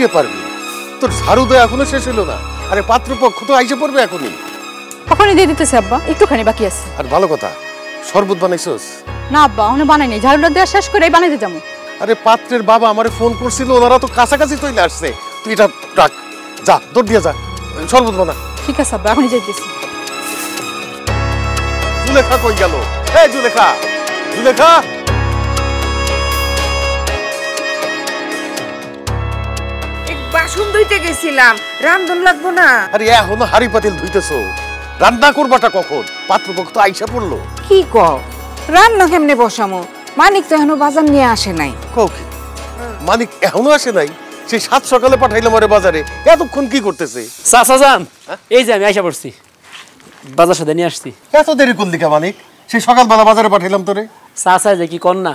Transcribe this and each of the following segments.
রে পারবি? তোর ঝাড়ু দেওয়া এখনো শেষ হলো না। আরে পাত্রপক্ষ তো আইসে পড়বে এখনই। কখনই দিয়ে দিতেছে আব্বা, একটুখানি বাকি আছে। আর ভালো কথা, শরবত বানাইছস? না আব্বা, ওখানে বানাই নাই, ঝাড়ুটা দেওয়া শেষ করে বানাইতে যাবো। আরে পাত্রের বাবা আমারে ফোন করছিল, ওনারা তো কাছাকাছি চলে আসছে। তুই এটা রাখ, যা দৌড় দিয়ে যা, শরবত বানা। ঠিক আছে আব্বা, এখনই যাইতেছি। জুলেখা কই গেল? এই জুলেখা, জুলেখা! বাসন ধুইতে গেছিলাম, রান্ধন লাগবো না? আরে এখনো হাড়ি পাতিল ধুইতেছো, রান্না করবাটা কখন? পাত্রপক্ষ তো আইসা পড়লো। কি কও, রান্না কেমনে বসামো? মানিক তো এখনো বাজার নিয়ে আসে নাই। কও কি? মানিক এখনো আসে নাই? সেই 7 সকালে পাঠাইলাম আরে বাজারে, এতক্ষণ কি করতেছে? চাচা যান, এই যে আমি আইসা পড়ছি, বাজার সাথে নিয়ে আসছি। এত দেরি করলি কে মানিক? সেই সকালবেলা বাজারে পাঠাইলাম তোরে। চাচা যে কি কন্যা,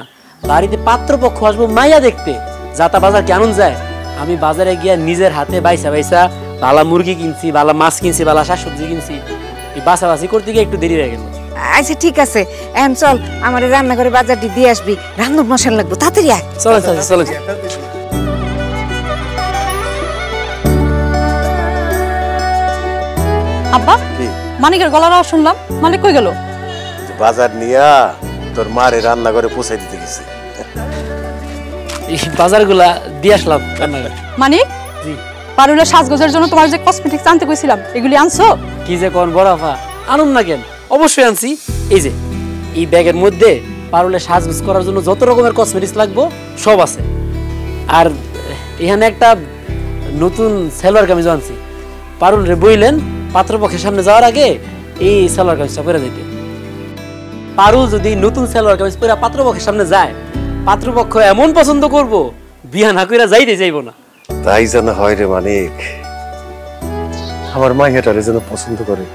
বাড়িতে পাত্রপক্ষ আসবো মাইয়া দেখতে, যাতা বাজার কেমন যায়। আমি বাজারে গিয়া নিজের হাতে বাইসা বাইসা বালা মুরগি কিনছি, বালা মাছ কিনছি, বালা শাকসবজি কিনছি। এই বাছাবাছি করতে গিয়ে একটু দেরি হয়ে গেল। আচ্ছা ঠিক আছে, এখন চল আমার রান্না করে বাজারটি দিয়ে আসবি, রান্ধন মশলা লাগবো, তাড়াতাড়ি আয়। চলো চাচা, চলো। আব্বা, মানিকের গলার আওয়াজ শুনলাম, মালিক কই গেল? বাজার নিয়া তোর মারে রান্না করে পৌঁছাই দিতে গেছে। এই বাজারগুলা দিয়ে আসলাম রান্নাঘরে। মানিক, জি। পারুলের সাজগোজের জন্য তোমার যে কসমেটিক্স আনতে কইছিলাম, এগুলি আনছো? কি যে কোন বড় আফা, আনুন না কেন, অবশ্যই আনছি। এই যে এই ব্যাগের মধ্যে পারুলের সাজগোজ করার জন্য যত রকমের কসমেটিক্স লাগবো সব আছে। আর এখানে একটা নতুন সালোয়ার কামিজ আনছি। পারুল রে বইলেন পাত্রপক্ষের সামনে যাওয়ার আগে এই সালোয়ার কামিজটা পরে যেতে। পারুল যদি নতুন সালোয়ার কামিজ পরে পাত্রপক্ষের সামনে যায়, পাত্রপক্ষ এমন পছন্দ করব, বিয়া না কইরা যাইতে যাইব না। তাই যেন হয় রে মানিক, আমার মাইয়াটারে যেন পছন্দ করে,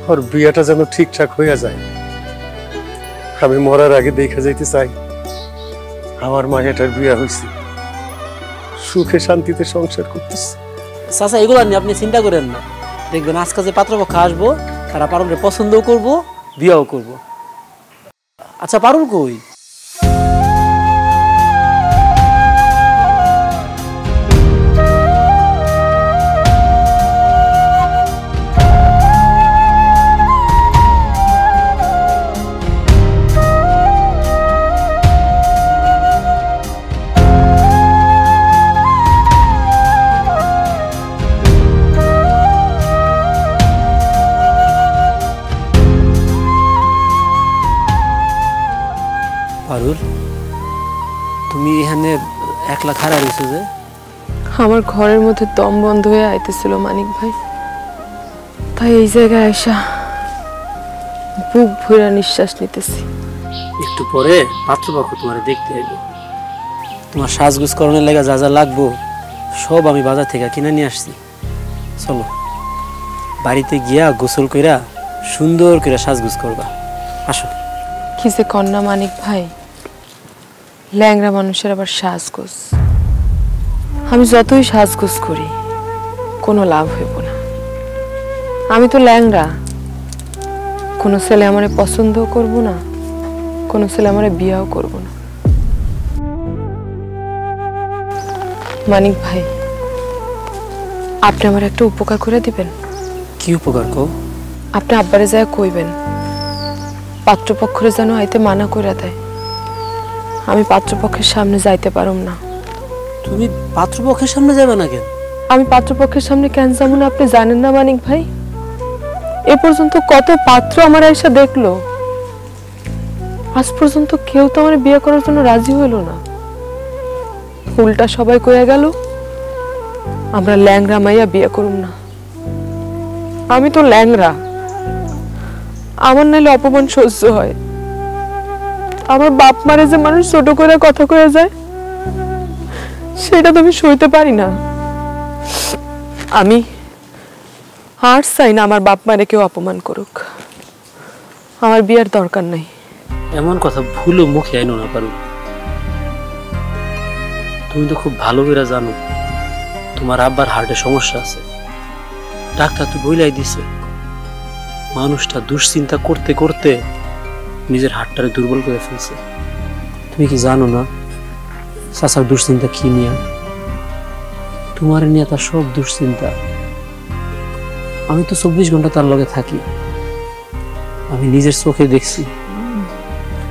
ওর বিয়াটা যেন ঠিকঠাক হইয়া যায়। আমি মরার আগে দেখা যাইতে চাই আমার মাইয়াটার বিয়া হইছে, সুখে শান্তিতে সংসার করতেছে। চাচা এগুলো নিয়ে আপনি চিন্তা করেন না, দেখবেন আজকে যে পাত্রপক্ষ আসবো তারা পারুলকে পছন্দও করব, বিয়াও করব। আচ্ছা পারুল কই? পারুল, তুমি এখানে একলা খাড়া রয়েছো যে? আমার ঘরের মধ্যে দম বন্ধ হয়ে আইতেছিল মানিক ভাই, তাই এই জায়গায় আইসা বুক ভরা নিঃশ্বাস নিতেছি। একটু পরে পাত্রপক্ষ তোমার দেখতে আইবো, তোমার সাজগুজ করণের লেগে যা যা লাগবো সব আমি বাজার থেকে কিনে নিয়ে আসছি। চলো বাড়িতে গিয়া গোসল কইরা সুন্দর করে সাজগুজ করবা, আসো। কি যে কন্যা মানিক ভাই, ল্যাংড়া মানুষের আবার সাজগোজ। আমি যতই সাজগোজ করি কোনো লাভ হইব না। আমি তো ল্যাংড়া, কোনো ছেলে আমারে পছন্দও করব না, কোনো ছেলে আমারে বিয়াও করব না। মানিক ভাই, আপনি আমার একটা উপকার করে দিবেন? কি উপকার কও? আপনি আব্বারে যায় কইবেন পাত্রপক্ষরে যেন আইতে মানা করে দেয়, আমি পাত্রপক্ষের সামনে যাইতে পারুম না। তুমি পাত্রপক্ষের সামনে যাবে না কেন? আমি পাত্রপক্ষের সামনে কেন যাবো না আপনি জানেন না মানিক ভাই? এ পর্যন্ত কত পাত্র আমার এসে দেখলো, আজ পর্যন্ত কেউ তো আমার বিয়ে করার জন্য রাজি হইল না। উল্টা সবাই কইয়া গেল আমরা ল্যাংড়া মাইয়া বিয়ে করুম না। আমি তো ল্যাংড়া, আমার নাইলে অপমান সহ্য হয়। আমার বাপ মারে যে মানুষ ছোট করে কথা কয়ে যায় সেটা তো আমি সইতে পারি না। আমি আর চাই না আমার বাপ মারে কেউ অপমান করুক, আমার বিয়ের দরকার নাই। এমন কথা ভুলও মুখে আইনো না পারো। তুমি তো খুব ভালো করে জানো তোমার আব্বার হার্টে সমস্যা আছে, ডাক্তার তো বইলাই দিছে। মানুষটা দুশ্চিন্তা করতে করতে নিজের হার্টটারে দুর্বল করে ফেলছে। তুমি কি জানো না চাচার দুশ্চিন্তা কি নিয়ে? তোমার নিয়ে তার সব দুশ্চিন্তা। আমি তো 24 ঘন্টা তার লগে থাকি, আমি নিজের চোখে দেখছি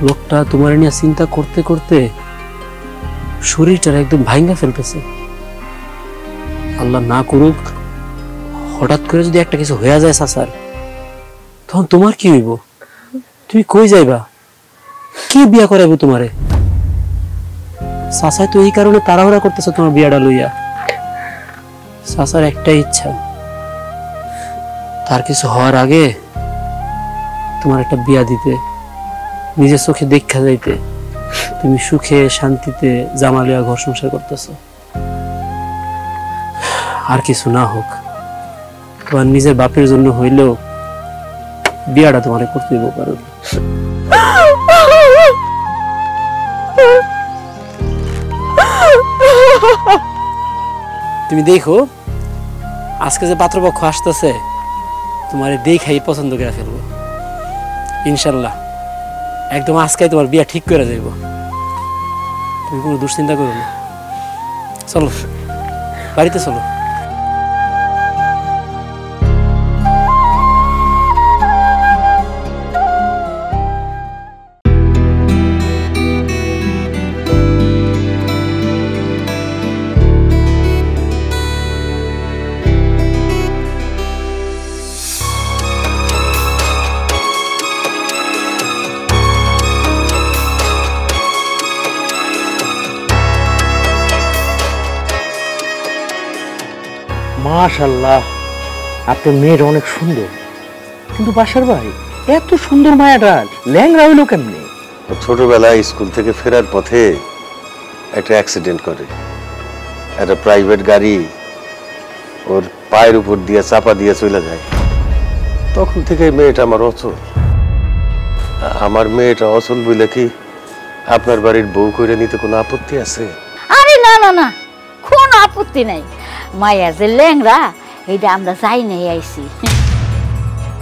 লোকটা তোমার নিয়ে চিন্তা করতে করতে শরীরটা একদম ভাঙ্গা ফেলতেছে। আল্লাহ না করুক হঠাৎ করে যদি একটা কিছু হয়ে যায় চাচার, তখন তোমার কি হইব? তুমি কই যাইবা? কি বিয়া করাইবো তোমারে? চাচাই তো এই কারণে তাড়াহুড়া করতেছে তোমার বিয়াটা লইয়া। চাচার একটাই ইচ্ছা, তার কিছু হওয়ার আগে তোমার একটা বিয়া দিতে, নিজের চোখে দেখা যাইতে তুমি সুখে শান্তিতে জামালিয়া ঘর সংসার করতেছ। আর কিছু না হোক, তোমার নিজের বাপের জন্য হইলেও বিয়াটা তোমারে করতে দিব পারো। তুমি দেখো আজকে যে পাত্রপক্ষ আসতেছে তোমার দেখাই পছন্দ করে ফেলবো ইনশাল্লাহ। একদম আজকে তোমার বিয়া ঠিক করে যাইব, তুমি কোনো দুশ্চিন্তা করো না। চলো বাড়িতে চলো। মাশাআল্লাহ, আপনার মেয়েটা অনেক সুন্দর, কিন্তু বাসার ভাই এত সুন্দর মায়াটা ল্যাংড়া হইলো কেমনে? ছোটবেলায় স্কুল থেকে ফেরার পথে একটা অ্যাক্সিডেন্ট করে, একটা প্রাইভেট গাড়ি ওর পায়ের উপর দিয়ে চাপা দিয়ে চলে যায়। তখন থেকে মেয়েটা আমার অচল। আমার মেয়েটা অচল বলে কি আপনার বাড়ির বউ করে নিতে কোনো আপত্তি আছে? আরে না না না, কোনো আপত্তি নাই। মায়া যে ল্যাংরা এটা আমরা যাই নাই আইছি,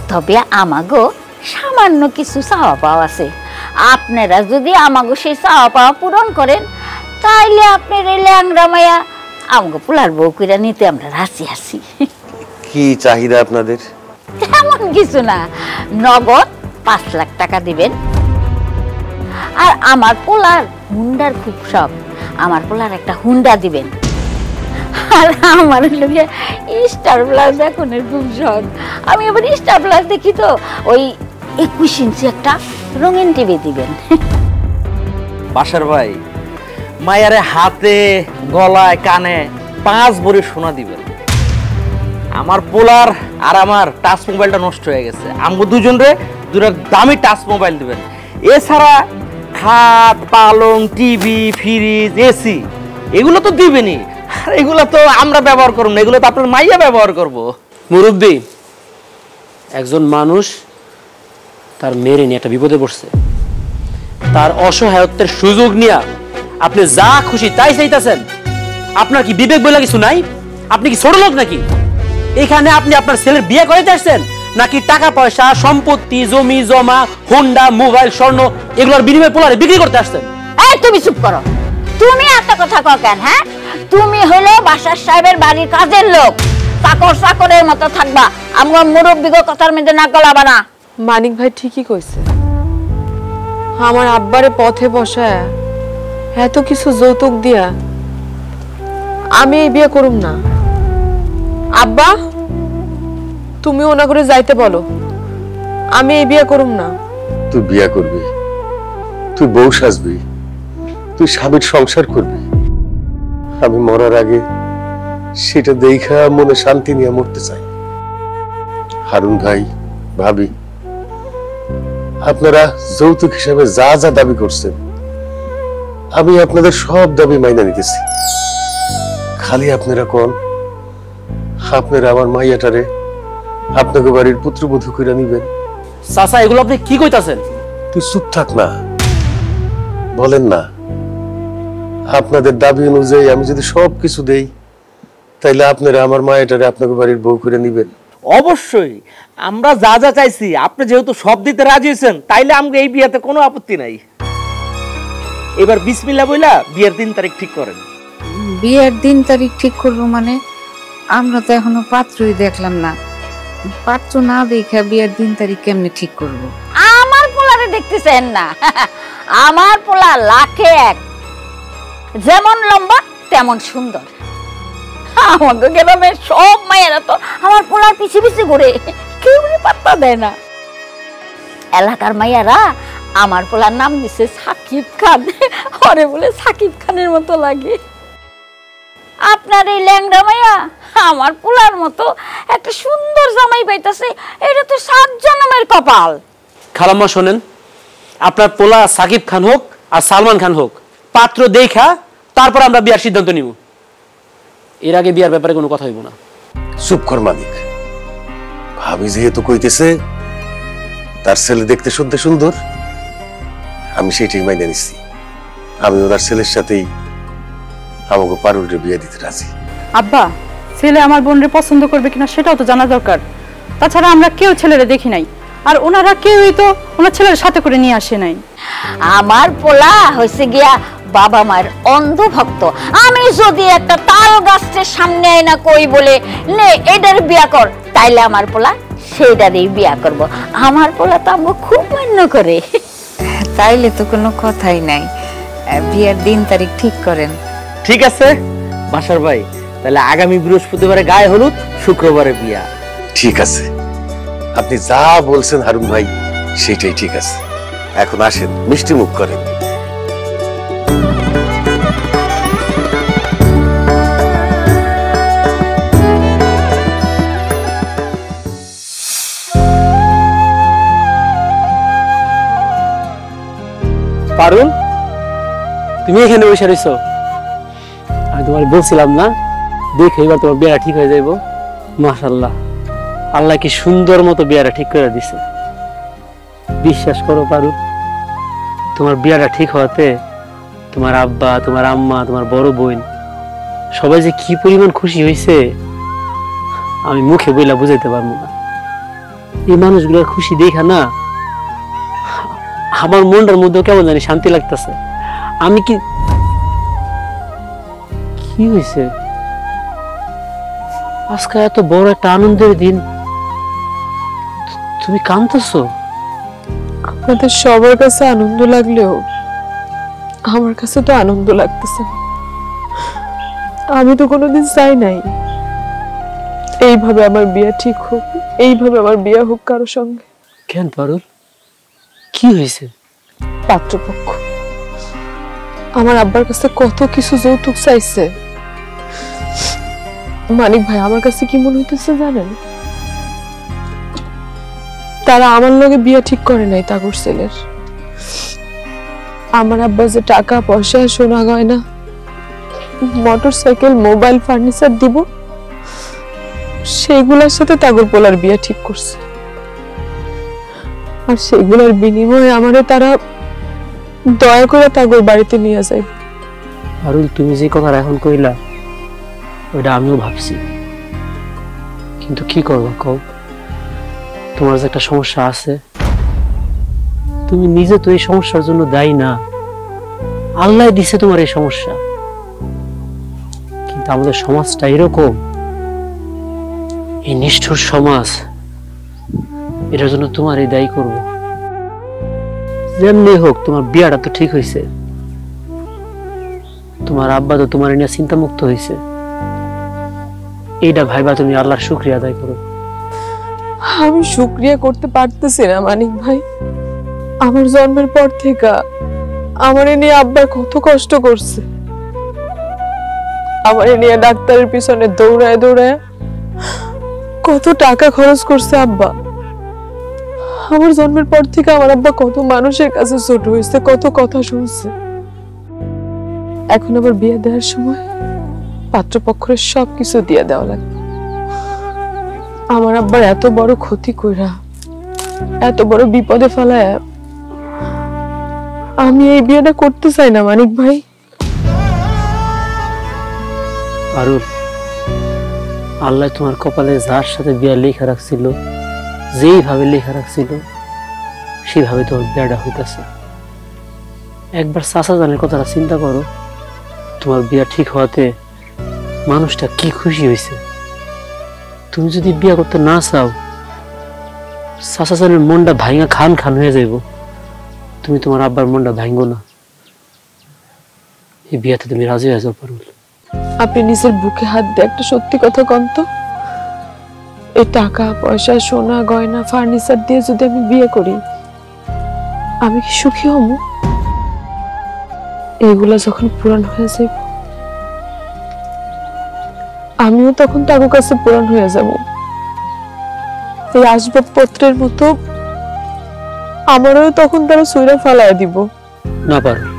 তবে আমাগো সামান্য কিছু চাওয়া পাওয়া আছে। আপনারা যদি আমাগো সেই চাওয়া পাওয়া পূরণ করেন তাইলে আপনার এই ল্যাংরা মায়া আমাগো পোলার বউ করে নিতে আমরা রাজি আছি। কি চাহিদা আপনাদের? তেমন কিছু না, নগদ 5 লাখ টাকা দিবেন। আর আমার পোলার হুন্ডার খুব শখ, আমার পোলার একটা হুন্ডা দিবেন। আর আমার লোকে স্টার প্লাস দেখানোর খুব শখ, আমি আবার স্টার প্লাস দেখি তো, ওই 21 ইঞ্চি একটা রঙিন টিভি দিবেন। বাসার ভাই মায়ারে হাতে গলায় কানে 5 ভরি সোনা দিবেন। আমার পোলার আর আমার টাচ মোবাইলটা নষ্ট হয়ে গেছে, আমগো দুজনরে দুটো দামি টাচ মোবাইল দিবেন। এছাড়া খাট পালং টিভি ফ্রিজ এসি এগুলো তো দিবেনই, আর এগুলো তো আমরা ব্যবহার করব না, এগুলো তো আপনার মাইয়া ব্যবহার করব। মুরব্বী, একজন মানুষ তার মেয়ের নিয়ে একটা বিপদে পড়ছে, তার অসহায়ত্বের সুযোগ নিয়ে আপনি যা খুশি তাই চাইতেছেন। আপনার কি বিবেক বলে কিছু নাই? আপনি কি ছোট লোক নাকি? এখানে আপনি আপনার ছেলের বিয়ে করাইতে আসছেন, নাকি টাকা পয়সা সম্পত্তি জমি জমা হোন্ডা মোবাইল স্বর্ণ এগুলোর বিনিময়ে পোলারে বিক্রি করতে আসছেন? এই তুমি চুপ করো, তুমি এত কথা কও কেন? হ্যাঁ, তুমি হলো বাসার সাহেবের বাড়ির কাজের লোক, চাকর চাকরের মতো থাকবা, আমার মুরব্বিগো কথার মধ্যে না গলাবা না। মানিক ভাই ঠিকই কইছে, আমার আব্বারে পথে বসায় এত কিছু যৌতুক দিয়া আমি এই বিয়ে করুম না। আব্বা তুমি ওনা করে যাইতে বলো, আমি এই বিয়ে করুম না। তুই বিয়া করবি, তুই বউ সাজবি, তুই স্বামীর সংসার করবি। আমি মরার আগে সেটা দেখা মনে শান্তি নিয়ে মরতে চাই। হারুন ভাই ভাবি, আপনারা যৌতুক হিসাবে যা যা দাবি করছেন আমি আপনাদের সব দাবি মাইনা নিতেছি। খালি আপনারা কোন আপনারা আমার মাইয়াটারে আপনাকে বাড়ির পুত্রবধূ করে নিবেন। চাচা, এগুলো আপনি কি কইতাছেন? তুই চুপ থাক না, বলেন না। আপনাদের দাবি অনুযায়ী আমি যদি সবকিছু দেই তাইলে আপনারা আমার মায়েটারে আপনাকে বাড়ির বউ করে নিবেন? অবশ্যই, আমরা যা যা চাইছি আপনি যেহেতু সব দিতে রাজি হয়েছেন তাইলে আমাকে এই বিয়েতে কোনো আপত্তি নাই। এবার বিসমিল্লাহ বইলা বিয়ের 3 তারিখ ঠিক করেন। বিয়ের দিন তারিখ ঠিক করবো মানে? আমরা তো এখনো পাত্রই দেখলাম না, পাত্র না দেখে বিয়ের দিন তারিখ কেমনে ঠিক করব? আমার পোলারে দেখতেছেন না? আমার পোলা লাখে এক, যেমন লম্বা তেমন সুন্দর। আমাকে গ্রামের সব মায়েরা তো আমার পোলার পিছে পিছে ঘুরে, কেউ পাত্তা দেয় না। এলাকার মাইয়ারা আমার পোলার নাম দিছে সাকিব খান, ওরে বলে সাকিব খানের মতো লাগে। আপনার এই ল্যাংড়া মাইয়া আমার পোলার মতো একটা সুন্দর জামাই পাইতাছে, এটা তো 7 জন্মের কপাল। খালাম্মা শোনেন, আপনার পোলা সাকিব খান হোক আর সালমান খান হোক, পাত্র দেখা তারপর আমরা বিয়ার সিদ্ধান্ত নিব। এর আগে বিয়ার ব্যাপারে কোনো কথা হইব না। চুপ কর মানিক, ভাবি যেহেতু কইতেছে তার ছেলে দেখতে শুনতে সুন্দর, আমি সেটাই মাইনে নিচ্ছি। আমি ওনার ছেলের সাথেই আমাকে পারুলরে বিয়ে দিতে রাজি। আব্বা, ছেলে আমার বোনরে পছন্দ করবে কিনা সেটাও তো জানা দরকার। তাছাড়া আমরা কেউ ছেলেরে দেখি নাই, আর ওনারা কেউই তো ওনার ছেলের সাথে করে নিয়ে আসে নাই। আমার পোলা হয়েছে গিয়া বাবা মায়ের অন্ধভক্ত। আমি যদি একটা তাল গাছের সামনে আইনা কই বলে নে এটার বিয়া কর, তাইলে আমার পোলা সেইটারই বিয়া করব। আমার পোলা তো আমাকে খুব মান্য করে। তাইলে তো কোনো কথাই নাই, বিয়ের দিন তারিখ ঠিক করেন। ঠিক আছে বাসার ভাই, তাহলে আগামী বৃহস্পতিবারে গায়ে হলুদ, শুক্রবারে বিয়া। ঠিক আছে, আপনি যা বলছেন হারুন ভাই সেটাই ঠিক আছে। এখন আসেন, মিষ্টি মুখ করেন। পারুল, তুমি এখানে বসে রইছো? আমি তোমার বলছিলাম না, দেখে এবার তোমার বিয়েটা ঠিক হয়ে যাইব। মাশাআল্লাহ, আল্লাহ কি সুন্দর মতো বিয়েটা ঠিক করে দিছে। বিশ্বাস করো পারুল, তোমার বিয়েটা ঠিক হওয়াতে তোমার আব্বা, তোমার আম্মা, তোমার বড় বোন সবাই যে কি পরিমাণ খুশি হয়েছে আমি মুখে বইলা বুঝাইতে পারবো না। এই মানুষগুলোর খুশি দেখা না আমার মনটার মধ্যে কেমন জানি শান্তি লাগতেছে। আমি কি কি হয়েছে আজকে? এত বড় একটা আনন্দের দিন, তুমি কাঁদতেছো? আপনাদের সবার কাছে আনন্দ লাগলেও আমার কাছে তো আনন্দ লাগতেছে না। আমি তো কোনোদিন চাই নাই এইভাবে আমার বিয়ে ঠিক হোক, এইভাবে আমার বিয়ে হোক কারো সঙ্গে। কেন পারুল, কি হয়েছে? পাত্রপক্ষ আমার আব্বার কাছে কত কিছু যৌতুক চাইছে। মানিক ভাই, আমার কাছে কি মনে হইতেছে জানেন? তারা আমার লগে বিয়ে ঠিক করে নাই তাগর ছেলের। আমার আব্বা যে টাকা পয়সা, সোনা গয়না, মোটরসাইকেল, মোবাইল, ফার্নিচার দিব, সেইগুলোর সাথে তাগর পোলার বিয়ে ঠিক করছে। আর সেগুলোর বিনিময়ে আমারে তারা দয়া করে তাগর বাড়িতে নিয়ে যায়। পারুল, তুমি যে কথা এখন কইলা ওইটা আমিও ভাবছি, কিন্তু কি করবো কও? তোমার যে একটা সমস্যা আছে, তুমি নিজে তো এই সমস্যার জন্য দায়ী না, আল্লাহ দিছে তোমার এই সমস্যা। কিন্তু আমাদের সমাজটা এরকম, এই নিষ্ঠুর সমাজ, এটার জন্য তোমার এই দায়ী করবো? যেমনি হোক তোমার বিয়াটা তো ঠিক হয়েছে, তোমার আব্বা তো তোমার নিয়ে চিন্তা মুক্ত হয়েছে, এইটা ভাইবা তুমি আল্লাহর শুকরিয়া আদায় করো। আমি শুকরিয়া করতে পারতেছি না মানিক ভাই। আমার জন্মের পর থেকে আমার নিয়ে আব্বা কত কষ্ট করছে। আমার নিয়ে ডাক্তারের পিছনে দৌড়ায় দৌড়ায় কত টাকা খরচ করছে আব্বা। আমার জন্মের পর থেকে আমার আব্বা কত মানুষের কাছে ছোট হয়েছে, কত কথা শুনছে। এখন আবার বিয়ে দেওয়ার সময় পাত্রপক্ষের সবকিছু দিয়ে দেওয়া লাগবে। আমার আব্বার এত বড় ক্ষতি কইরা, এত বড় বিপদে ফেলায় আমি এই বিয়েটা করতে চাই না মানিক ভাই। পারুল, আল্লাহ তোমার কপালে যার সাথে বিয়া লেখা রাখছিল, যেইভাবে লেখা রাখছিল সেইভাবে তোমার বিয়াটা হইতেছে। একবার চাচা জানের কথাটা চিন্তা করো, তোমার বিয়া ঠিক হওয়াতে মানুষটা কি খুশি হয়েছে। তুমি যদি বিয়ে করতে না চাও, চাচাচানের মনটা ভাঙা খান খান হয়ে যাইব। তুমি তোমার আব্বার মনটা ভাঙবো না। এই বিয়াতে তুমি রাজি হয়ে যাও পারুল। আপনি নিজের বুকে হাত দিয়ে একটা সত্যি কথা কন তো, এই টাকা পয়সা সোনা গয়না ফার্নিচার দিয়ে যদি আমি বিয়ে করি, আমি কি সুখী হব? এইগুলা যখন পুরান হয়ে যাইব, আমিও তখন তার কাছে পুরান হয়ে যাব। এই আসবাবপত্রের মতো আমারও তখন তারা সইরা ফালায় দিব। না পারুল,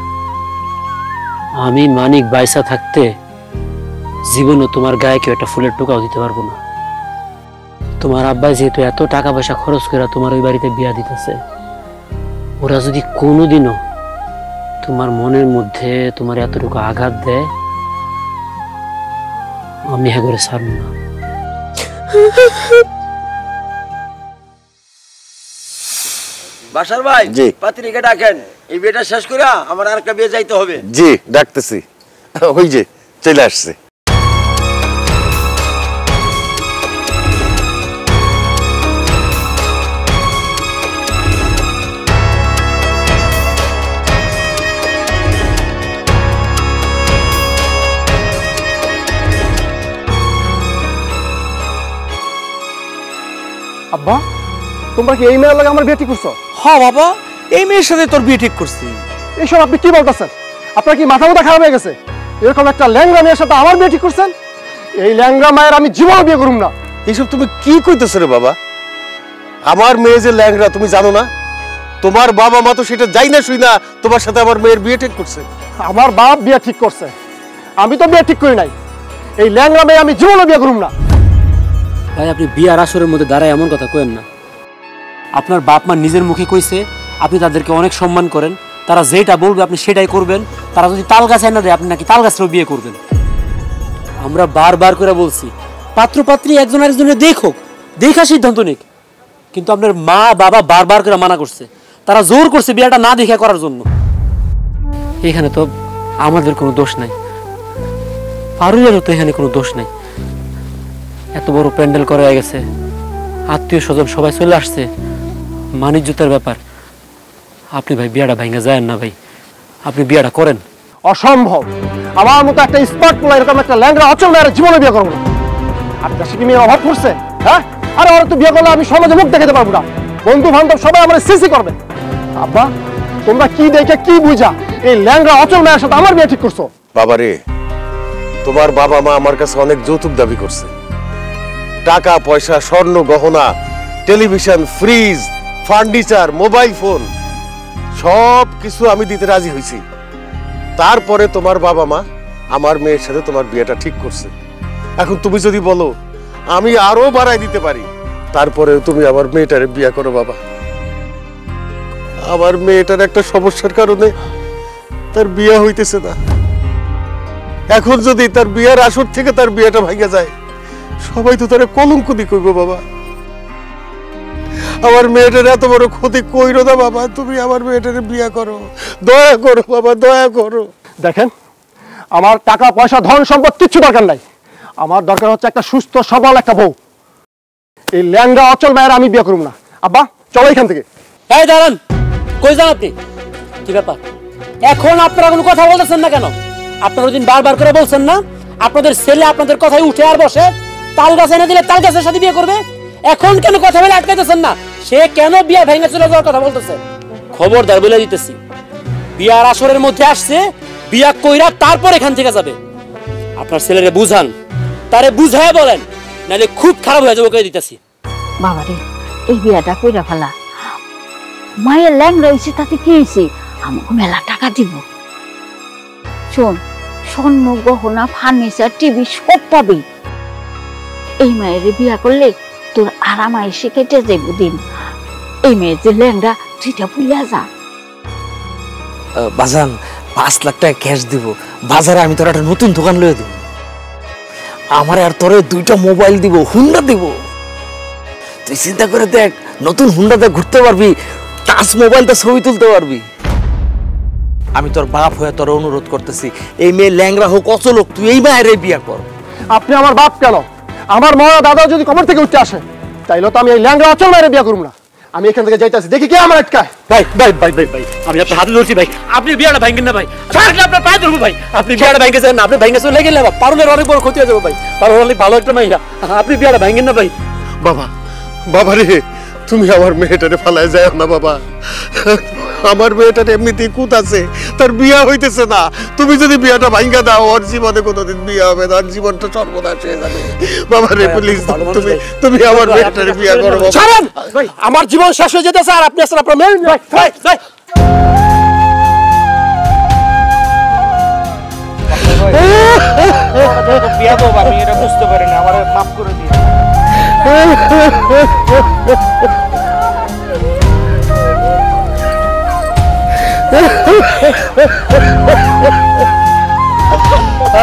আমি মানিক বাইসা থাকতে জীবনও তোমার গায়ে কেউ একটা ফুলের টোকাও দিতে পারবো না। তোমার আব্বাই যেহেতু এত টাকা পয়সা খরচ করে তোমার ওই বাড়িতে বিয়া দিতেছে, ওরা যদি কোনোদিনও তোমার মনের মধ্যে তোমার এতটুকু আঘাত দেয়, আমি হ্যাঁ করে ছাড়ব না। বাসার ভাই, জি। পাত্রীকে ডাকেন, এই বিয়েটা শেষ করে আমার আরেকটা বিয়ে যাইতে হবে। জি ডাকতেছি, ওই যে চলে আসছে। আব্বা, তোমরা কি এই মেয়ের লাগে আমার বিয়ে ঠিক করছো? হ্যাঁ বাবা, এই মেয়ের সাথে তোর বিয়ে ঠিক করছি। এইসব আপনি কি বলতেছেন? আপনার কি মাথা খারাপ হয়ে গেছে? এরকম একটা ল্যাংড়া মেয়ের সাথে আমার বিয়ে ঠিক করছেন? এই ল্যাংড়া মায়ের আমি জীবনে বিয়ে করুম না। এইসব তুমি কি কইতেছো রে বাবা? আমার মেয়ে যে ল্যাংড়া তুমি জানো না? তোমার বাবা মা তো সেটা যাই না শুই না তোমার সাথে আমার মেয়ের বিয়ে ঠিক করছে। আমার বাপ বিয়ে ঠিক করছে, আমি তো বিয়ে ঠিক করি নাই। এই ল্যাংড়া মেয়ে আমি জীবনে বিয়ে করুম না। ভাই, আপনি বিয়ার আসরের মধ্যে দাঁড়ায় এমন কথা কইেন না। আপনার বাপ মা নিজের মুখে কইছে আপনি তাদেরকে অনেক সম্মান করেন, তারা যেটা বলবে আপনি সেটাই করবেন। তারা যদি তাল গাছ এনে দেয়, আপনি নাকি তাল গাছেরও বিয়ে করবেন। আমরা বারবার করে বলছি পাত্র পাত্রী একজন আরেকজনের দেখুক, দেখা সিদ্ধান্ত নিক, কিন্তু আপনার মা বাবা বারবার করে মানা করছে। তারা জোর করছে বিয়েটা না দেখে করার জন্য। এখানে তো আমাদের কোনো দোষ নাই, পারুলেরও তো এখানে কোনো দোষ নাই। এত বড় প্যান্ডেল করা হয়ে গেছে, আত্মীয় স্বজন সবাই চলে আসছে, মানিজ্যতার ব্যাপার। আপনি ভাই বিয়াটা ভাঙা যায় না ভাই, আপনি বিয়াটা করেন। অসম্ভব, আমার মতো একটা স্মার্ট পোলা এরকম একটা ল্যাংড়া অচল মেয়ের জীবনে বিয়ে করবো না। আর দেশে কি মেয়ের অভাব করছে? হ্যাঁ, আরে ওরা তো বিয়ে করলে আমি সমাজে মুখ দেখাতে পারবো না, বন্ধু বান্ধব সবাই আমার সিসি করবে। আব্বা, তোমরা কি দেখে কি বুঝা এই ল্যাংড়া অচল মেয়ের সাথে আমার বিয়ে ঠিক করছো? বাবা রে, তোমার বাবা মা আমার কাছে অনেক যৌতুক দাবি করছে। টাকা পয়সা, স্বর্ণ গহনা, television, fridge, furniture, mobile phone সব কিছু আমি দিতে রাজি হয়েছি। তারপরে তোমার বাবা মা আমার মেয়ের সাথে তোমার বিয়েটা ঠিক করছে। এখন তুমি যদি বলো আমি আরো বাড়াই দিতে পারি, তারপরে তুমি আমার মেয়েটারে বিয়ে করো। বাবা, আমার মেয়েটার একটা সমস্যার কারণে তার বিয়ে হইতেছে না। এখন যদি তার বিয়ের আসর থেকে তার বিয়েটা ভাঙা যায়, সবাই তো তারা কলঙ্ক দি কইব। বাবা, আমার মেয়েটার এত বড় ক্ষতি কইরো না বাবা, তুমি আমার মেয়েটারে বিয়ে করো, দয়া করো বাবা, দয়া করো। দেখেন, আমার টাকা পয়সা ধন সম্পদ কিচ্ছু দরকার নাই। আমার দরকার হচ্ছে একটা সুস্থ সবল একটা বউ। এই ল্যাংড়া অচল মেয়ের আমি বিয়ে করব না। আব্বা, চলো এখান থেকে। এই দাঁড়ান, কই যান আপনি? কি ব্যাপার? এখন আপনারা কোনো কথা বলতেছেন না কেন? আপনারা ওইদিন বারবার করে বলছেন না আপনাদের ছেলে আপনাদের কথায় উঠে আর বসে, তাল গাছ এনে দিলে তাল গাছের সাথে বিয়ে করবে। এখন কেন কথা বলে আটকাইতেছেন না? সে কেন বিয়া ভেঙে চলে যাওয়ার কথা বলতেছে? খবরদার বলে দিতেছি, বিয়ার আসরের মধ্যে আসছে, বিয়া কইরা তারপর এখান থেকে যাবে। আপনার ছেলেরে বুঝান, তারে বুঝায় বলেন, নাহলে খুব খারাপ হয়ে যাবে কই দিতেছি। বাবারে, এই বিয়াটা কইরা ফেলা। মায়ের ল্যাংড়া হয়েছে, তাতে কি হয়েছে? আমাকে মেলা টাকা দিব। শোন, স্বর্ণ গহনা ফার্নিচার টিভি সব পাবি। এই মায়ের বিয়া করলে তোর আরাম আইসে কেটে যাইব দিন। এই মেয়ের যে ল্যাংড়া, তুইটা ভুলিয়া যা। বাজান 5 লাখ টাকা ক্যাশ দিব, বাজারে আমি তোর একটা নতুন দোকান লয়ে দেব। আমার আর তোরে 2টা মোবাইল দিব, হুন্ডা দিব। তুই চিন্তা করে দেখ, নতুন হুন্ডাতে ঘুরতে পারবি, টাচ মোবাইলটা ছবি তুলতে পারবি। আমি তোর বাপ হয়ে তোর অনুরোধ করতেছি, এই মেয়ে ল্যাংড়া হোক অচল হোক, তুই এই মায়ের বিয়া কর। আপনি আমার বাপ কেন? আমার মরা দাদা যদি কবর থেকে উঠতে আসে তাইলে তো আমি এই ল্যাংড়া অচল মেরে বিয়ে করব না। আমি এখান থেকে যাইতেছি, দেখি কে আমার আটকায়। ভাই ভাই ভাই ভাই ভাই আমি আপনার হাতে ধরছি ভাই, আপনি বিয়াটা ভাঙেন না ভাই, আমি আপনার পায়ে ধরবো ভাই, আপনি বিয়াটা ভাঙে যান না, আপনি ভাঙে চলে গেলে পারুলের অনেক বড় ক্ষতি হয়ে যাবে ভাই, পারুল অনেক ভালো একটা মাইয়া, আপনি বিয়াটা ভাঙেন না ভাই। বাবা, বাবা রে, তুমি আমার মেয়েটারে ফালায় যায় না বাবা। আমার মেয়েটার এমনিতেই কুত আছে, তার বিয়া হইতেছে না। তুমি যদি বিয়াটা ভাঙ্গা দাও, ওর জীবনে কোনোদিন বিয়া হবে না, ওর জীবনটা সর্বনাশ হয়ে যাবে। বাবা রে, প্লিজ তুমি আমার মেয়েটারে বিয়া করো বাবা। ছাড়েন, আমার জীবন শেষ হয়ে যেতেছে আর আপনি আসলে আপনার মেয়ে। ভাই ভাই বিয়া তো আমি এটা বুঝতে পারি না, আমার মাফ করে দিন।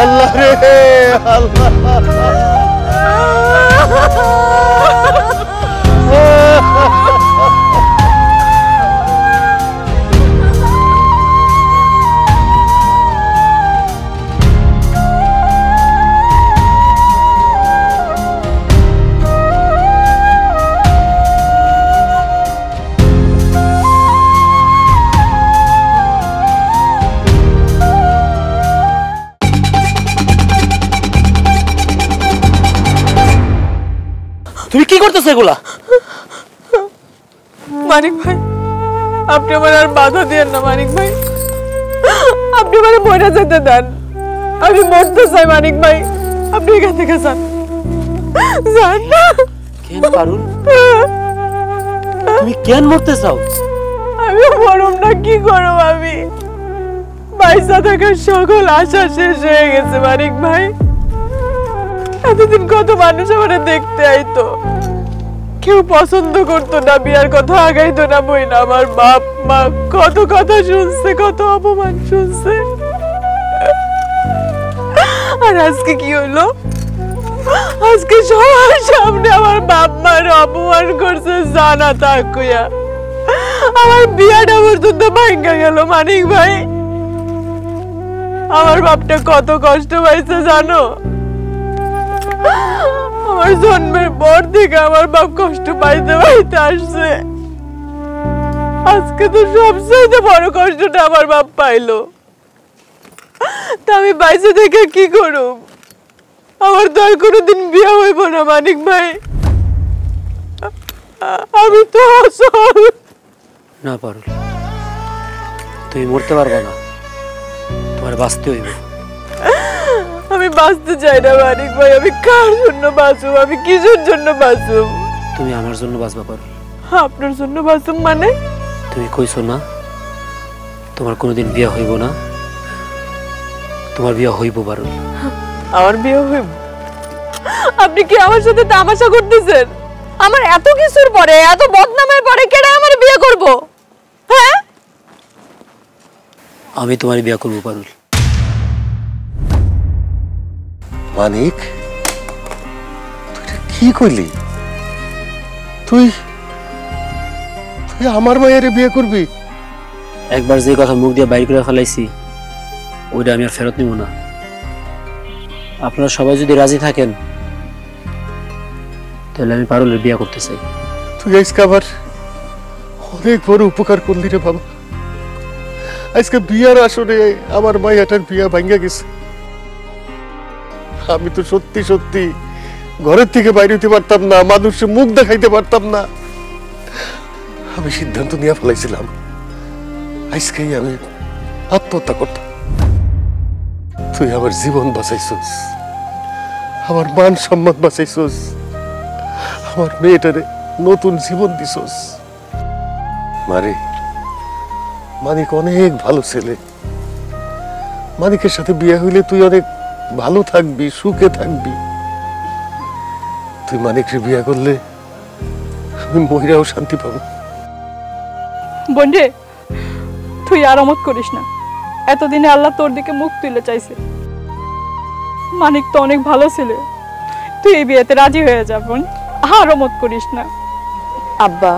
আল্লাহ রে আল্লাহ, তুমি কি করতেছো এগুলা? মানিক ভাই, আপনি আমার আর বাধা দিয়েন না মানিক ভাই, আপনি আমার মরে যেতে দেন, আমি মরতে চাই মানিক ভাই, আপনি এখান থেকে যান, যান না। কেন পারুল, তুমি কেন মরতে চাও? আমি মরম না, কি করব আমি? পয়সা থাকার সকল আশা শেষ হয়ে গেছে মানিক ভাই। এতদিন কত মানুষ আমার দেখতে আইতো, কেউ পছন্দ করতো না, বিয়ার কথা আগাইতো না, বই না আমার বাপ মা কত কথা শুনছে, কত অপমান শুনছে। আর আজকে কি হলো? আজকে সবার সামনে আমার বাপ মার অপমান করছে, জানা থাক কইয়া আমার বিয়াটা পর্যন্ত ভাঙ্গা গেল মানিক ভাই। আমার বাপটা কত কষ্ট পাইছে জানো? আমার জন্মের পর থেকে আমার বাপ কষ্ট পাইতে পাইতে আসছে, আজকে তো সবচেয়ে বড় কষ্টটা আমার বাপ পাইলো। তা আমি বাইসে থেকে কি করব? আমার তো আর কোনোদিন বিয়ে হইব না মানিক ভাই, আমি তো অসল। না পারুল, তুমি মরতে পারবে না, তোমার বাঁচতে হইব। আমি বাঁচতে চাই না মানিক ভাই, আমি কার জন্য বাঁচব? আমি কিসের জন্য বাঁচব? তুমি আমার জন্য বাঁচবা পারুল। আপনার জন্য বাঁচব মানে? তুমি কইছো না তোমার কোনোদিন বিয়ে হইব না, তোমার বিয়ে হইব পারুল। আমার বিয়ে হইব? আপনি কি আমার সাথে তামাশা করতেছেন? আমার এত কিছুর পরে, এত বদনামের পরে কেডা আমার বিয়ে করব? হ্যাঁ, আমি তোমার বিয়ে করব পারুল। মানিক, তুই কি কইলি? তুই তুই আমার মায়ের বিয়ে করবি? একবার যে কথা মুখ দিয়ে বাইর করে ফেলাইছি, ওইটা আমি আর ফেরত নিব না। আপনারা সবাই যদি রাজি থাকেন তাহলে আমি পারুলের বিয়ে করতে চাই। তুই আজকে আবার অনেক বড় উপকার করলি রে বাবা। আজকে বিয়ার আসরে আমার মাইয়াটার বিয়া ভাঙ্গা গেছে। আমি তো সত্যি সত্যি ঘরের থেকে বাইরে হইতে পারতাম না, মানুষের মুখ দেখাইতে পারতাম না। আমি সিদ্ধান্ত নিয়ে ফেলাইছিলাম আজকেই আমি আত্মহত্যা করতাম। তুই আমার জীবন বাঁচাইছস, আমার মান সম্মান বাঁচাইছস, আমার মেয়েটারে নতুন জীবন দিছস। মারে, মানিক অনেক ভালো ছেলে। মানিকের সাথে বিয়ে হইলে তুই অনেক ভালো থাকবি, সুখে থাকবি। তুই মানিককে বিয়ে করলে আমি মহিলাও শান্তি পাবো। বন্ধে, তুই আর অমত করিস না। এতদিনে আল্লাহ তোর দিকে মুখ তুলে চাইছে। মানিক তো অনেক ভালো ছেলে, তুই এই বিয়েতে রাজি হয়ে যা বোন, আর অমত করিস না। আব্বা,